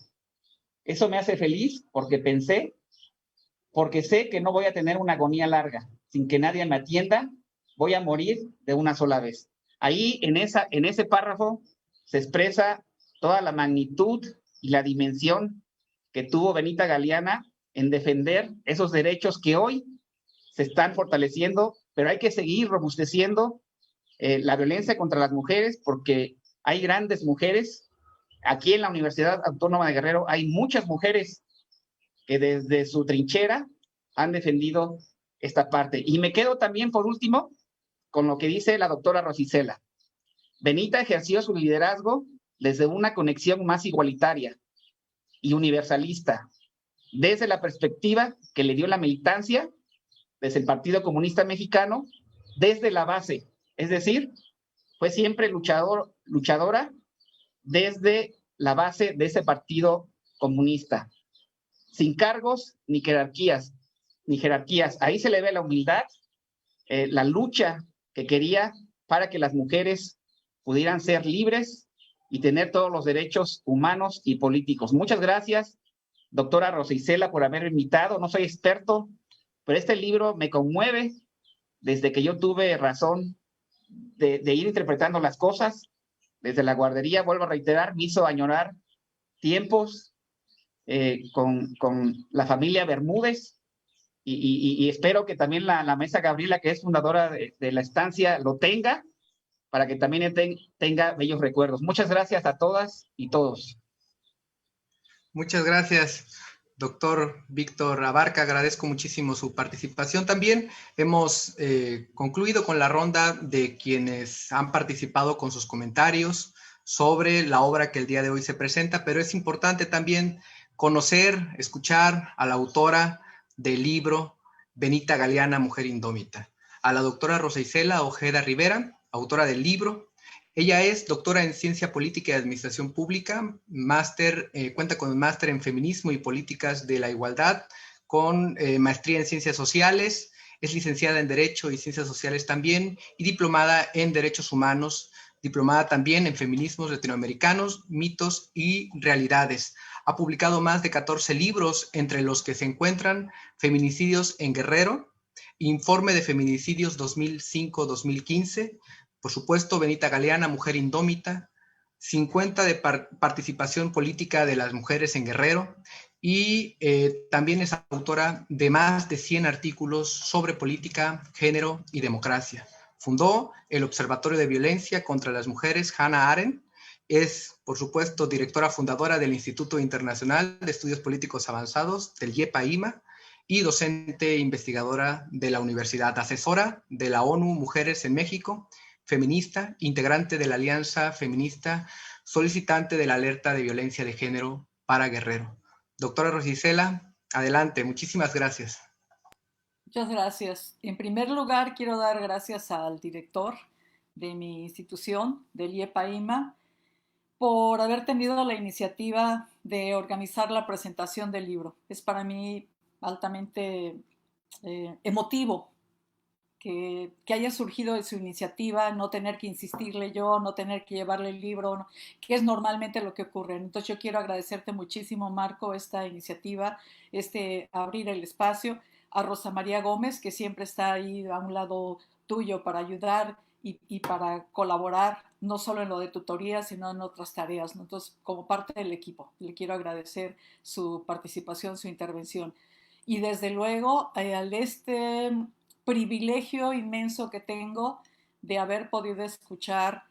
Eso me hace feliz porque sé que no voy a tener una agonía larga. Sin que nadie me atienda, voy a morir de una sola vez. Ahí, en ese párrafo, se expresa toda la magnitud y la dimensión que tuvo Benita Galeana en defender esos derechos que hoy se están fortaleciendo, pero hay que seguir robusteciendo la violencia contra las mujeres, porque hay grandes mujeres. Aquí en la Universidad Autónoma de Guerrero hay muchas mujeres que desde su trinchera han defendido esta parte. Y me quedo también, por último, con lo que dice la doctora Rosicela. Benita ejerció su liderazgo desde una conexión más igualitaria y universalista, desde la perspectiva que le dio la militancia, desde el Partido Comunista Mexicano, desde la base. Es decir, fue siempre luchadora desde la base de ese partido comunista, sin cargos ni jerarquías. Ahí se le ve la humildad, la lucha que quería para que las mujeres pudieran ser libres y tener todos los derechos humanos y políticos. Muchas gracias, doctora Rosa Isela, por haberme invitado. No soy experto, pero este libro me conmueve desde que yo tuve razón de ir interpretando las cosas. Desde la guardería, vuelvo a reiterar, me hizo añorar tiempos con la familia Bermúdez, y espero que también la maestra Gabriela, que es fundadora de la estancia, lo tenga, para que también tenga bellos recuerdos. Muchas gracias a todas y todos. Muchas gracias, doctor Víctor Abarca. Agradezco muchísimo su participación. También hemos concluido con la ronda de quienes han participado con sus comentarios sobre la obra que el día de hoy se presenta, pero es importante también conocer, escuchar a la autora del libro Benita Galeana, Mujer Indómita, a la doctora Rosa Isela Ojeda Rivera, autora del libro. Ella es doctora en Ciencia Política y Administración Pública, cuenta con un máster en Feminismo y Políticas de la Igualdad, con maestría en Ciencias Sociales, es licenciada en Derecho y Ciencias Sociales también, y diplomada en Derechos Humanos, diplomada también en Feminismos Latinoamericanos, Mitos y Realidades. Ha publicado más de 14 libros, entre los que se encuentran Feminicidios en Guerrero, Informe de Feminicidios 2005-2015, por supuesto, Benita Galeana, Mujer Indómita, 50 de participación política de las mujeres en Guerrero, y también es autora de más de 100 artículos sobre política, género y democracia. Fundó el Observatorio de Violencia contra las Mujeres Hannah Arendt. Es, por supuesto, directora fundadora del Instituto Internacional de Estudios Políticos Avanzados, del IEPA-IMA, y docente investigadora de la universidad, asesora de la ONU Mujeres en México, feminista, integrante de la Alianza Feminista, solicitante de la alerta de violencia de género para Guerrero. Doctora Rosa Isela, adelante, muchísimas gracias. Muchas gracias. En primer lugar, quiero dar gracias al director de mi institución, del IEPA-IMA, por haber tenido la iniciativa de organizar la presentación del libro. Es para mí altamente emotivo que haya surgido de su iniciativa, no tener que insistirle yo, no tener que llevarle el libro, ¿no? Que es normalmente lo que ocurre. Entonces yo quiero agradecerte muchísimo, Marco, esta iniciativa, abrir el espacio, a Rosa María Gómez, que siempre está ahí a un lado tuyo para ayudar y para colaborar, no solo en lo de tutoría, sino en otras tareas, ¿no? Entonces, como parte del equipo, le quiero agradecer su participación, su intervención. Y desde luego, al privilegio inmenso que tengo de haber podido escuchar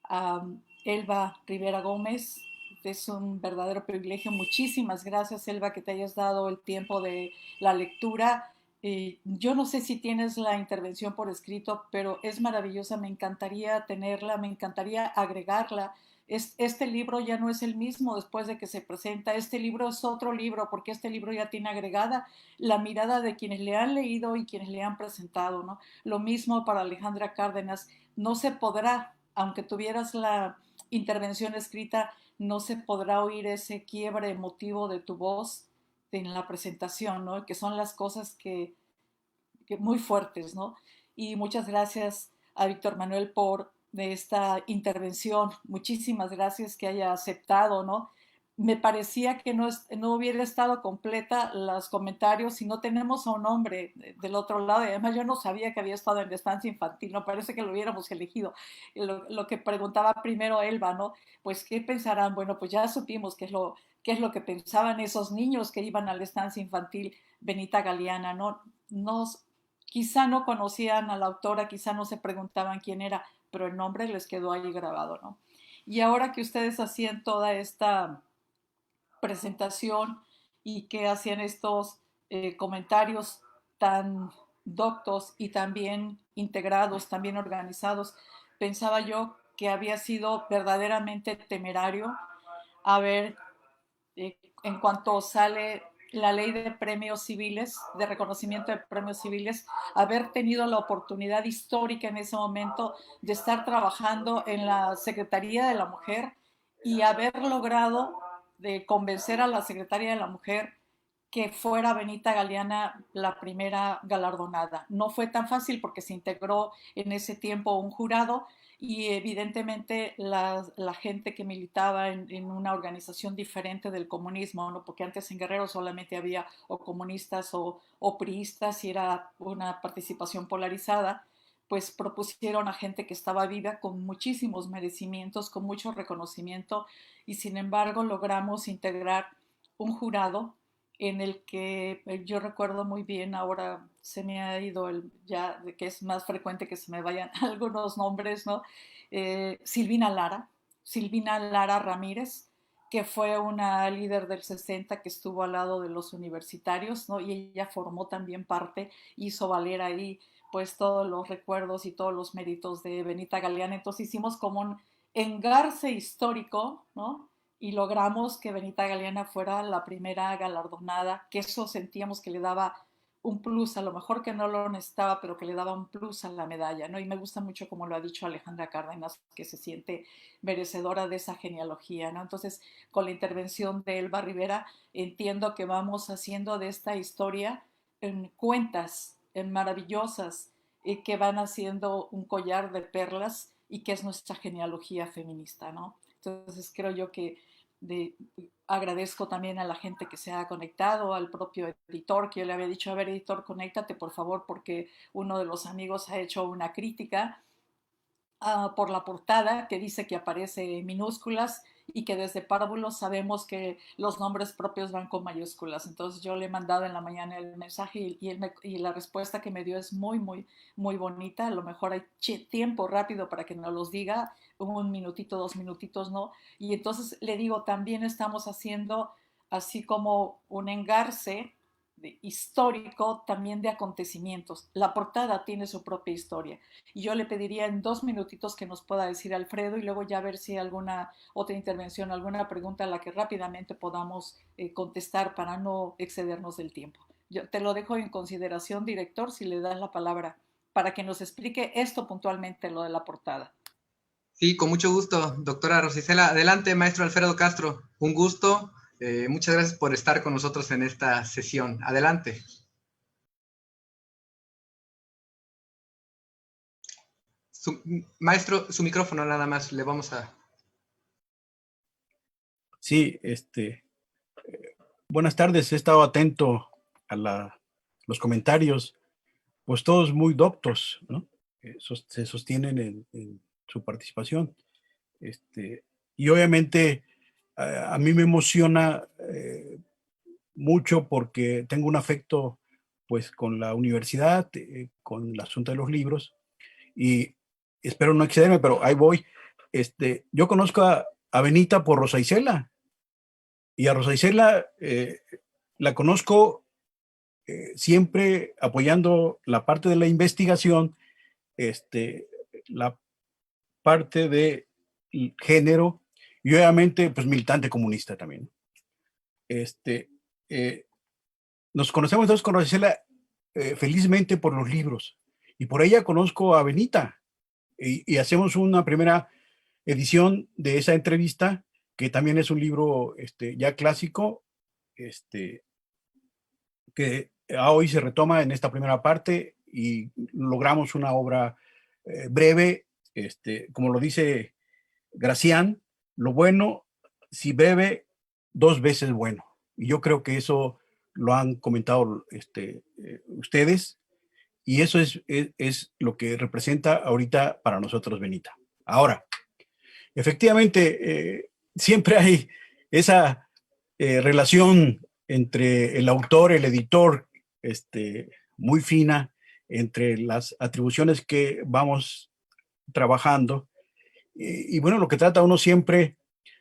a Elba Rivera Gómez. Es un verdadero privilegio. Muchísimas gracias, Elba, que te hayas dado el tiempo de la lectura. Yo no sé si tienes la intervención por escrito, pero es maravillosa. Me encantaría tenerla, me encantaría agregarla. Este libro ya no es el mismo después de que se presenta. Este libro es otro libro porque este libro ya tiene agregada la mirada de quienes le han leído y quienes le han presentado, ¿no? Lo mismo para Alejandra Cárdenas. No se podrá, aunque tuvieras la intervención escrita, no se podrá oír ese quiebre emotivo de tu voz en la presentación, ¿no? Que son las cosas que muy fuertes, ¿no? Y muchas gracias a Víctor Manuel por de esta intervención. Muchísimas gracias que haya aceptado, ¿no? Me parecía que no hubiera estado completa los comentarios si no tenemos a un hombre del otro lado. Y además yo no sabía que había estado en la estancia infantil, no parece que lo hubiéramos elegido. Lo que preguntaba primero Elba, ¿no? Pues, ¿qué pensarán? Bueno, pues ya supimos qué es lo que pensaban esos niños que iban a la estancia infantil Benita Galeana, ¿no? Nos, quizá no conocían a la autora, quizá no se preguntaban quién era, pero el nombre les quedó ahí grabado, ¿no? Y ahora que ustedes hacían toda esta presentación y que hacían estos comentarios tan doctos y tan bien integrados, tan bien organizados, pensaba yo que había sido verdaderamente temerario haber, en cuanto sale la ley de premios civiles, de reconocimiento de premios civiles, haber tenido la oportunidad histórica en ese momento de estar trabajando en la Secretaría de la Mujer y haber logrado de convencer a la Secretaría de la Mujer que fuera Benita Galeana la primera galardonada. No fue tan fácil porque se integró en ese tiempo un jurado y evidentemente la gente que militaba en una organización diferente del comunismo, ¿no? Porque antes en Guerrero solamente había o comunistas o priistas y era una participación polarizada, pues propusieron a gente que estaba viva con muchísimos merecimientos, con mucho reconocimiento y sin embargo logramos integrar un jurado en el que yo recuerdo muy bien, ahora se me ha ido ya de que es más frecuente que se me vayan algunos nombres, ¿no? Silvina Lara Ramírez, que fue una líder del 60 que estuvo al lado de los universitarios, ¿no? Y ella formó también parte, hizo valer ahí pues todos los recuerdos y todos los méritos de Benita Galeana. Entonces hicimos como un engarce histórico, ¿no? Y logramos que Benita Galeana fuera la primera galardonada, que eso sentíamos que le daba un plus, a lo mejor que no lo necesitaba, pero que le daba un plus a la medalla, ¿no? Y me gusta mucho como lo ha dicho Alejandra Cárdenas, que se siente merecedora de esa genealogía, ¿no? Entonces, con la intervención de Elba Rivera, entiendo que vamos haciendo de esta historia en cuentas en maravillosas que van haciendo un collar de perlas y que es nuestra genealogía feminista, ¿no? Entonces creo yo que agradezco también a la gente que se ha conectado, al propio editor, que yo le había dicho, a ver, editor, conéctate por favor, porque uno de los amigos ha hecho una crítica por la portada que dice que aparece en minúsculas y que desde párvulos sabemos que los nombres propios van con mayúsculas. Entonces yo le he mandado en la mañana el mensaje y la respuesta que me dio es muy, muy, muy bonita. A lo mejor hay tiempo rápido para que nos los diga, un minutito, 2 minutitos, ¿no? Y entonces le digo, también estamos haciendo así como un engarce histórico también de acontecimientos. La portada tiene su propia historia. Y yo le pediría en 2 minutitos que nos pueda decir Alfredo y luego ya ver si hay alguna otra intervención, alguna pregunta a la que rápidamente podamos contestar para no excedernos del tiempo. Yo te lo dejo en consideración, director, si le das la palabra para que nos explique esto puntualmente, lo de la portada. Sí, con mucho gusto, doctora Rosicela. Adelante, maestro Alfredo Castro. Un gusto. Muchas gracias por estar con nosotros en esta sesión. Adelante. Maestro, su micrófono nada más, le vamos a... Sí, buenas tardes, he estado atento a los comentarios, pues todos muy doctos, ¿no? Se sostienen en su participación. Y obviamente a mí me emociona mucho porque tengo un afecto pues con la universidad, con el asunto de los libros, y espero no excederme, pero ahí voy. Yo conozco a Benita por Rosa Isela, y a Rosa Isela la conozco siempre apoyando la parte de la investigación, la parte de género, y obviamente pues militante comunista también. Nos conocemos entonces con Rosa Isela felizmente por los libros, y por ella conozco a Benita, y hacemos una primera edición de esa entrevista, que también es un libro ya clásico, que hoy se retoma en esta primera parte, y logramos una obra breve, como lo dice Gracián, lo bueno, si breve, 2 veces bueno. Y yo creo que eso lo han comentado ustedes, y eso es lo que representa ahorita para nosotros Benita. Ahora, efectivamente, siempre hay esa relación entre el autor, el editor, muy fina, entre las atribuciones que vamos trabajando. Y bueno, lo que trata uno siempre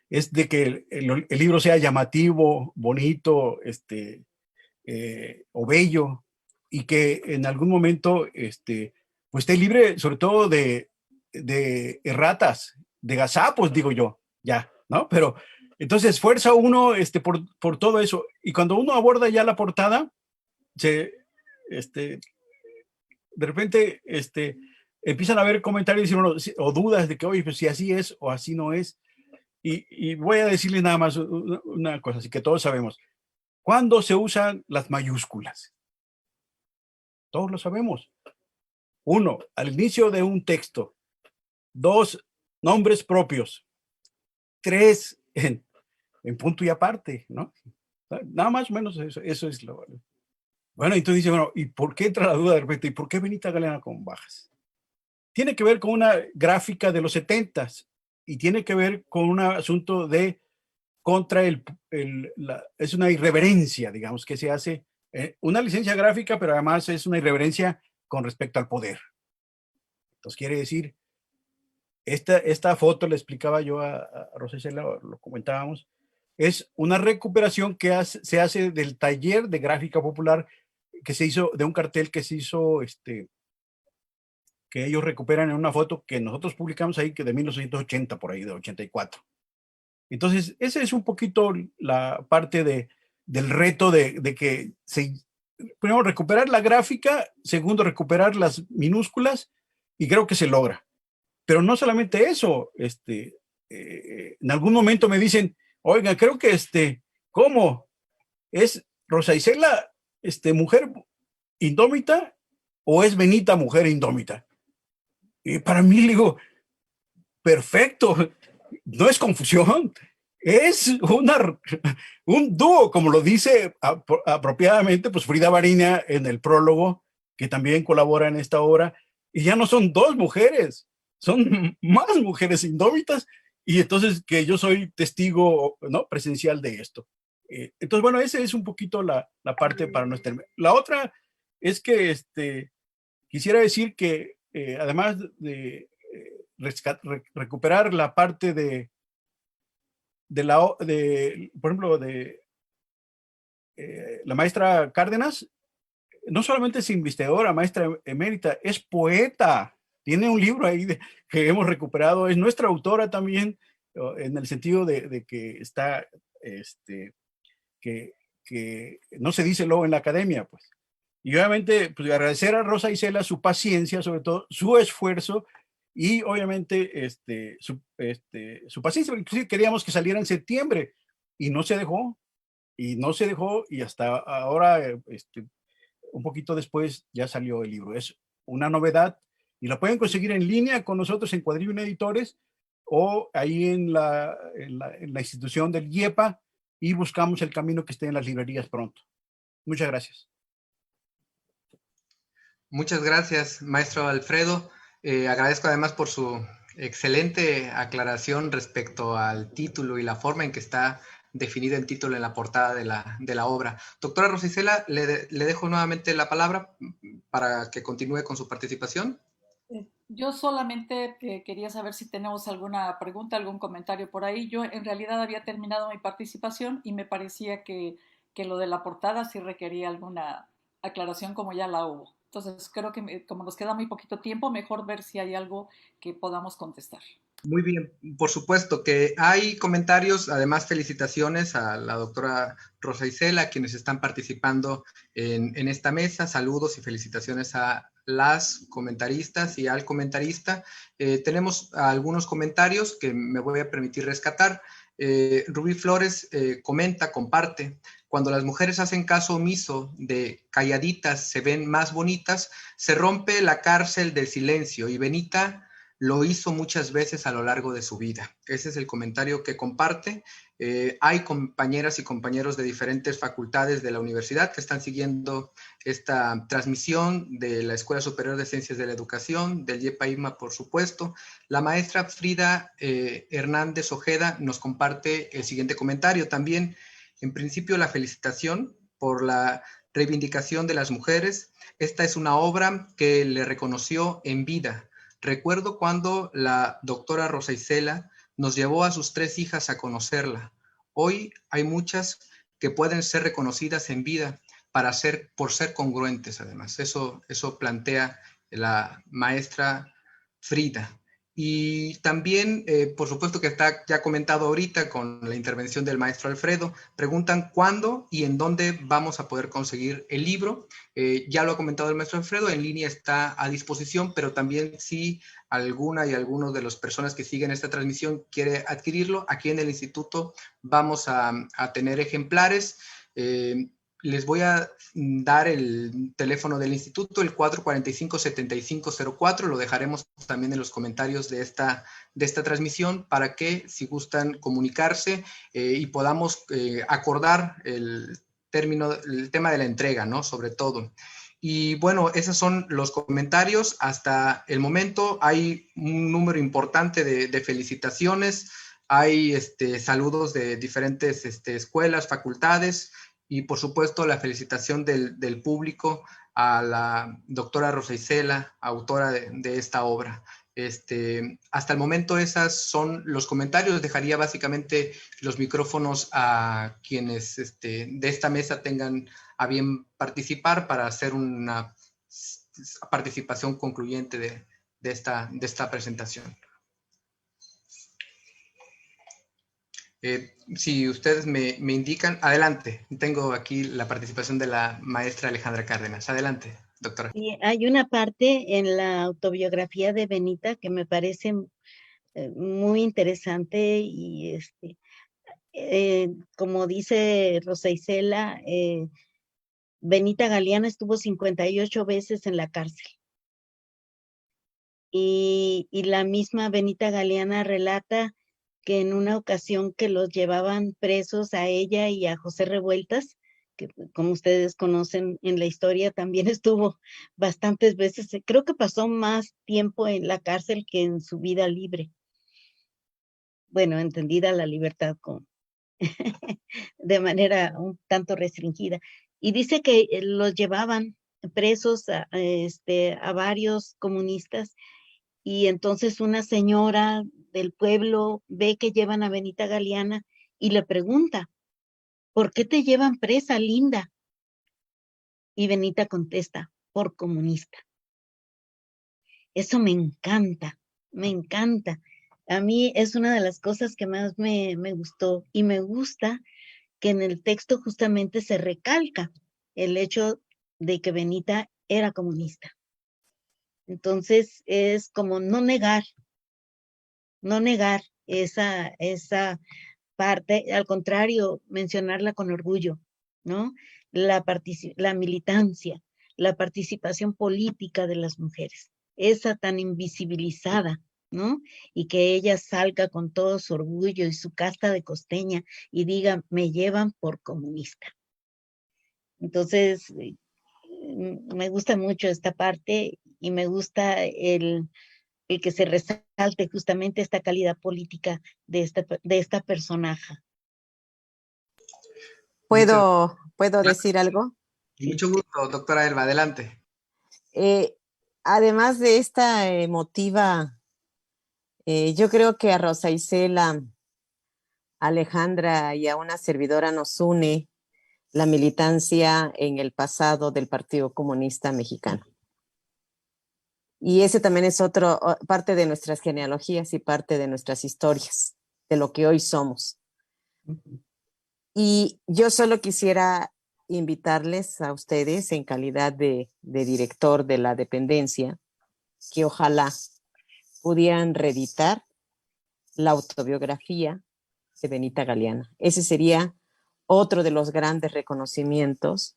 es de que el libro sea llamativo, bonito, o bello, y que en algún momento pues esté libre sobre todo de erratas, de gazapos, digo yo, ya, ¿no? Pero entonces esfuerza uno por todo eso, y cuando uno aborda ya la portada, de repente empiezan a haber comentarios o dudas de que, oye, pues si así es o así no es. Y voy a decirles nada más una cosa, así que todos sabemos. ¿Cuándo se usan las mayúsculas? Todos lo sabemos. 1, al inicio de un texto. 2, nombres propios. 3, en punto y aparte, ¿no? Nada más o menos eso es lo... Bueno, entonces dice, bueno, ¿y por qué entra la duda de repente? ¿Y por qué Benita Galeana con bajas? Tiene que ver con una gráfica de los 70s, y tiene que ver con un asunto de contra es una irreverencia, digamos, que se hace, una licencia gráfica, pero además es una irreverencia con respecto al poder. Entonces quiere decir, esta foto, le explicaba yo a Rosa Isela, lo comentábamos, es una recuperación que se hace del taller de gráfica popular que se hizo, de un cartel que se hizo, que ellos recuperan en una foto que nosotros publicamos ahí, que de 1980, por ahí, de 84. Entonces, esa es un poquito la parte del reto de que primero, recuperar la gráfica, segundo, recuperar las minúsculas, y creo que se logra. Pero no solamente eso, en algún momento me dicen, oiga, creo que ¿cómo? ¿Es Rosa Isela, mujer indómita, o es Benita, mujer indómita? Y para mí, le digo, perfecto, no es confusión, es un dúo, como lo dice apropiadamente pues Frida Bariña en el prólogo, que también colabora en esta obra, y ya no son 2 mujeres, son más mujeres indómitas, y entonces que yo soy testigo, ¿no?, presencial de esto. Entonces, bueno, esa es un poquito la parte para no estar. La otra es que quisiera decir que además de recuperar la parte por ejemplo, de la maestra Cárdenas, no solamente es investigadora, maestra emérita, es poeta. Tiene un libro ahí que hemos recuperado, es nuestra autora también, en el sentido de que está, que no se dice luego en la academia, pues. Y obviamente, pues agradecer a Rosa Isela su paciencia, sobre todo su esfuerzo, y obviamente su paciencia. Inclusive queríamos que saliera en septiembre, y no se dejó, y hasta ahora, un poquito después, ya salió el libro. Es una novedad, y la pueden conseguir en línea con nosotros en Cuadrívino Editores, o ahí en la institución del IEPA, y buscamos el camino que esté en las librerías pronto. Muchas gracias. Muchas gracias, maestro Alfredo. Agradezco además por su excelente aclaración respecto al título y la forma en que está definido el título en la portada de la obra. Doctora Rosa Isela, le dejo nuevamente la palabra para que continúe con su participación. Yo solamente quería saber si tenemos alguna pregunta, algún comentario por ahí. Yo en realidad había terminado mi participación y me parecía que lo de la portada sí requería alguna aclaración como ya la hubo. Entonces creo que como nos queda muy poquito tiempo, mejor ver si hay algo que podamos contestar. Muy bien, por supuesto que hay comentarios, además felicitaciones a la doctora Rosa Isela, quienes están participando en esta mesa, saludos y felicitaciones a las comentaristas y al comentarista. Tenemos algunos comentarios que me voy a permitir rescatar. Rubí Flores comenta, comparte, cuando las mujeres hacen caso omiso de calladitas se ven más bonitas, se rompe la cárcel del silencio y Benita lo hizo muchas veces a lo largo de su vida. Ese es el comentario que comparte. Hay compañeras y compañeros de diferentes facultades de la universidad que están siguiendo esta transmisión de la Escuela Superior de Ciencias de la Educación, del YEPA IMA, por supuesto. La maestra Frida Hernández Ojeda nos comparte el siguiente comentario. También, en principio, la felicitación por la reivindicación de las mujeres. Esta es una obra que le reconoció en vida. Recuerdo cuando la doctora Rosa Isela nos llevó a sus 3 hijas a conocerla. Hoy hay muchas que pueden ser reconocidas en vida por ser congruentes, además. Eso plantea la maestra Frida. Y también, por supuesto que está ya comentado ahorita con la intervención del maestro Alfredo, preguntan cuándo y en dónde vamos a poder conseguir el libro. Ya lo ha comentado el maestro Alfredo, en línea está a disposición, pero también si alguna y alguno de las personas que siguen esta transmisión quiere adquirirlo, aquí en el instituto vamos a tener ejemplares. Les voy a dar el teléfono del instituto, el 445-7504, lo dejaremos también en los comentarios de esta transmisión para que, si gustan comunicarse y podamos acordar el tema de la entrega, ¿no? Sobre todo. Y bueno, esos son los comentarios. Hasta el momento hay un número importante de felicitaciones, hay saludos de diferentes escuelas, facultades, y por supuesto la felicitación del público a la doctora Rosa Isela, autora de esta obra. Hasta el momento esos son los comentarios. Dejaría básicamente los micrófonos a quienes de esta mesa tengan a bien participar para hacer una participación concluyente de esta presentación. Si ustedes me indican, adelante. Tengo aquí la participación de la maestra Alejandra Cárdenas. Adelante, doctora. Y hay una parte en la autobiografía de Benita que me parece muy interesante y como dice Rosa Isela, Benita Galeana estuvo 58 veces en la cárcel. Y la misma Benita Galeana relata que en una ocasión que los llevaban presos a ella y a José Revueltas, que como ustedes conocen en la historia, también estuvo bastantes veces, creo que pasó más tiempo en la cárcel que en su vida libre. Bueno, entendida la libertad de manera un tanto restringida. Y dice que los llevaban presos a varios comunistas, y entonces una señora del pueblo ve que llevan a Benita Galeana y le pregunta, ¿por qué te llevan presa, linda? Y Benita contesta, por comunista. Eso me encanta, me encanta. A mí es una de las cosas que más me gustó, y me gusta que en el texto justamente se recalca el hecho de que Benita era comunista. Entonces es como no negar esa parte, al contrario, mencionarla con orgullo, ¿no? La militancia, la participación política de las mujeres, esa tan invisibilizada, ¿no? Y que ella salga con todo su orgullo y su casta de costeña y diga, me llevan por comunista. Entonces, me gusta mucho esta parte y me gusta el que se resalte justamente esta calidad política de esta personaje. ¿Puedo decir algo? Mucho gusto, doctora Elba, adelante. además de esta emotiva, yo creo que a Rosa Isela, Alejandra y a una servidora nos une la militancia en el pasado del Partido Comunista Mexicano. Y ese también es parte de nuestras genealogías y parte de nuestras historias, de lo que hoy somos. Y yo solo quisiera invitarles a ustedes en calidad de director de la dependencia, que ojalá pudieran reeditar la autobiografía de Benita Galeana. Ese sería otro de los grandes reconocimientos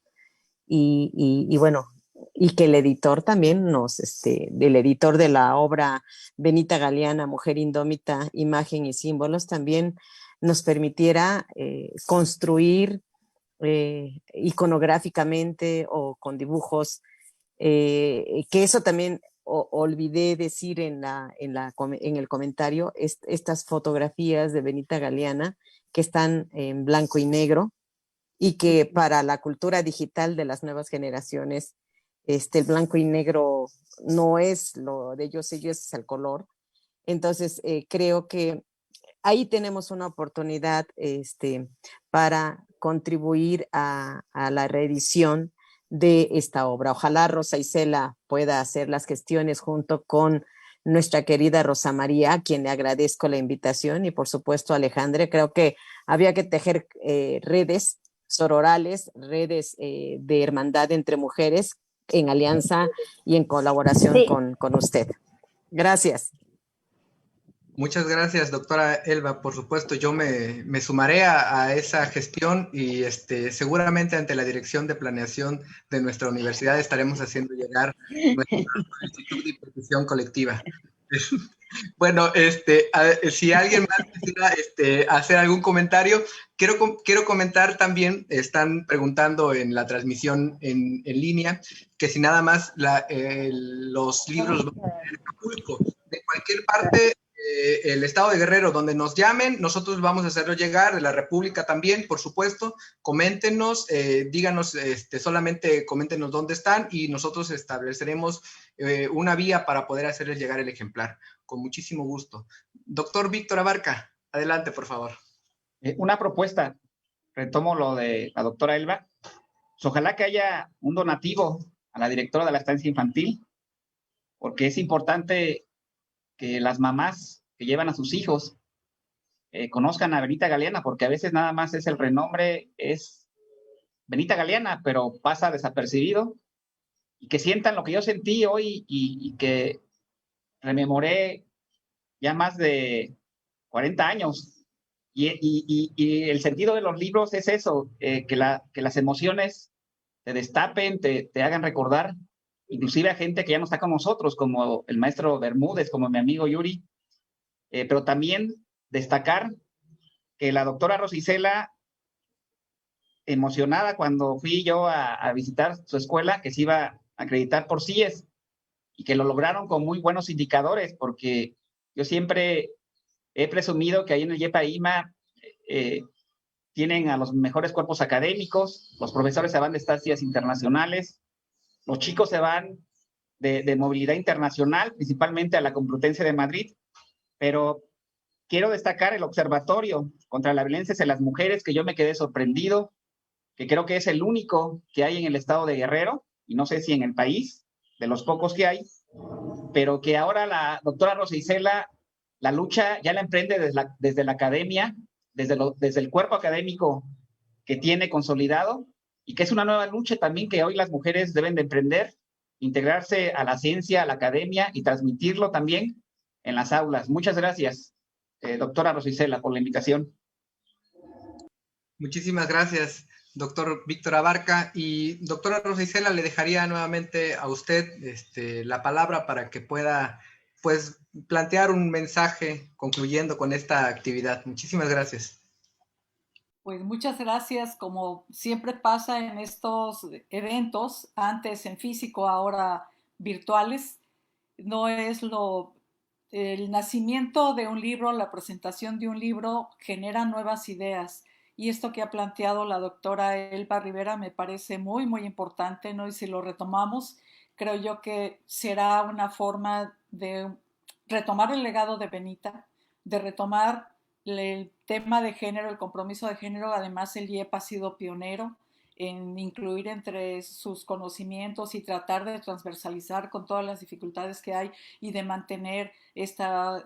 y bueno, y que el editor también del editor de la obra Benita Galeana, Mujer Indómita, Imagen y Símbolos, también nos permitiera construir iconográficamente o con dibujos, que eso también olvidé decir en el comentario, estas fotografías de Benita Galeana que están en blanco y negro y que para la cultura digital de las nuevas generaciones, el blanco y negro no es lo de ellos es el color. Entonces, creo que ahí tenemos una oportunidad para contribuir a la reedición de esta obra. Ojalá Rosa Isela pueda hacer las gestiones junto con nuestra querida Rosa María, a quien le agradezco la invitación, y por supuesto Alejandra. Creo que había que tejer redes sororales, redes de hermandad entre mujeres en alianza y en colaboración Sí. con usted. Gracias. Muchas gracias, doctora Elba. Por supuesto, yo me sumaré a esa gestión y seguramente ante la Dirección de Planeación de nuestra universidad estaremos haciendo llegar nuestra solicitud y petición colectiva. Bueno, si alguien más quisiera hacer algún comentario, quiero comentar también, están preguntando en la transmisión en línea, que si nada más los libros van a ser en Acapulco, de cualquier parte, el estado de Guerrero, donde nos llamen, nosotros vamos a hacerlo llegar, de la República también, por supuesto, coméntenos, díganos, solamente coméntenos dónde están y nosotros estableceremos una vía para poder hacerles llegar el ejemplar. Con muchísimo gusto. Doctor Víctor Abarca, adelante, por favor. Una propuesta, retomo lo de la doctora Elba. Pues ojalá que haya un donativo a la directora de la estancia infantil, porque es importante que las mamás que llevan a sus hijos conozcan a Benita Galeana, porque a veces nada más es el renombre, es Benita Galeana, pero pasa desapercibido, y que sientan lo que yo sentí hoy y que rememoré ya más de 40 años. Y el sentido de los libros es eso, que las emociones te destapen, te hagan recordar, inclusive a gente que ya no está con nosotros, como el maestro Bermúdez, como mi amigo Yuri, pero también destacar que la doctora Rosa Isela, emocionada cuando fui yo a visitar su escuela, que se iba a acreditar por CIES, y que lo lograron con muy buenos indicadores, porque yo siempre he presumido que ahí en el YEPA-IMA tienen a los mejores cuerpos académicos, los profesores se van de estancias internacionales, los chicos se van de movilidad internacional, principalmente a la Complutense de Madrid, pero quiero destacar el Observatorio contra la Violencia hacia las Mujeres, que yo me quedé sorprendido, que creo que es el único que hay en el estado de Guerrero, y no sé si en el país, de los pocos que hay, pero que ahora la doctora Rosa Isela la lucha ya la emprende desde la academia, desde el cuerpo académico que tiene consolidado, y que es una nueva lucha también que hoy las mujeres deben de emprender, integrarse a la ciencia, a la academia y transmitirlo también en las aulas. Muchas gracias, doctora Rosa Isela, por la invitación. Muchísimas gracias, doctor Víctor Abarca. Y doctora Rosa Isela, le dejaría nuevamente a usted la palabra para que pueda pues plantear un mensaje concluyendo con esta actividad. Muchísimas gracias. Pues muchas gracias. Como siempre pasa en estos eventos, antes en físico, ahora virtuales, no es el nacimiento de un libro, la presentación de un libro genera nuevas ideas. Y esto que ha planteado la doctora Elba Rivera me parece muy, muy importante, ¿no? Y si lo retomamos, creo yo que será una forma de retomar el legado de Benita, de retomar el tema de género, el compromiso de género. Además, el IEP ha sido pionero en incluir entre sus conocimientos y tratar de transversalizar con todas las dificultades que hay y de mantener esta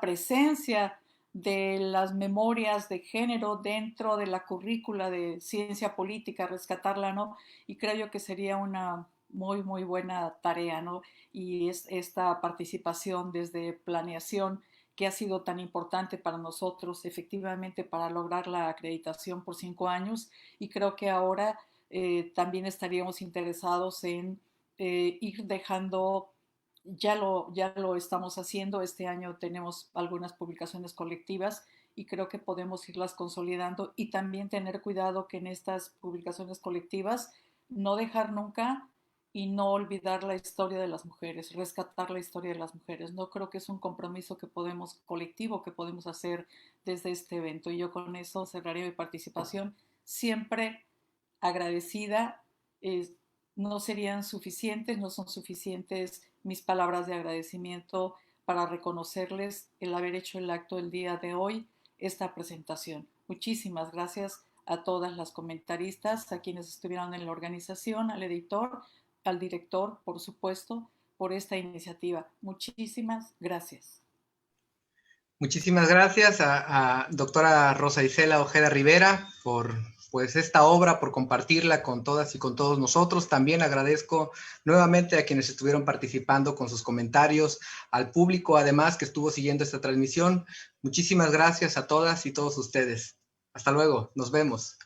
presencia de las memorias de género dentro de la currícula de ciencia política, rescatarla, ¿no? Y creo yo que sería una muy, muy buena tarea, ¿no? Y esta participación desde planeación que ha sido tan importante para nosotros, efectivamente, para lograr la acreditación por 5 años. Y creo que ahora también estaríamos interesados en ir dejando, ya lo estamos haciendo. Este año tenemos algunas publicaciones colectivas y creo que podemos irlas consolidando y también tener cuidado que en estas publicaciones colectivas no dejar nunca y no olvidar la historia de las mujeres, rescatar la historia de las mujeres. No creo que es un compromiso que podemos, colectivo, que podemos hacer desde este evento. Y yo con eso cerraré mi participación, siempre agradecida. No serían suficientes, no son suficientes mis palabras de agradecimiento para reconocerles el haber hecho el acto el día de hoy, esta presentación. Muchísimas gracias a todas las comentaristas, a quienes estuvieron en la organización, al editor, al director, por supuesto, por esta iniciativa. Muchísimas gracias. Muchísimas gracias a doctora Rosa Isela Ojeda Rivera por pues esta obra, por compartirla con todas y con todos nosotros. También agradezco nuevamente a quienes estuvieron participando con sus comentarios, al público además que estuvo siguiendo esta transmisión. Muchísimas gracias a todas y todos ustedes. Hasta luego, nos vemos.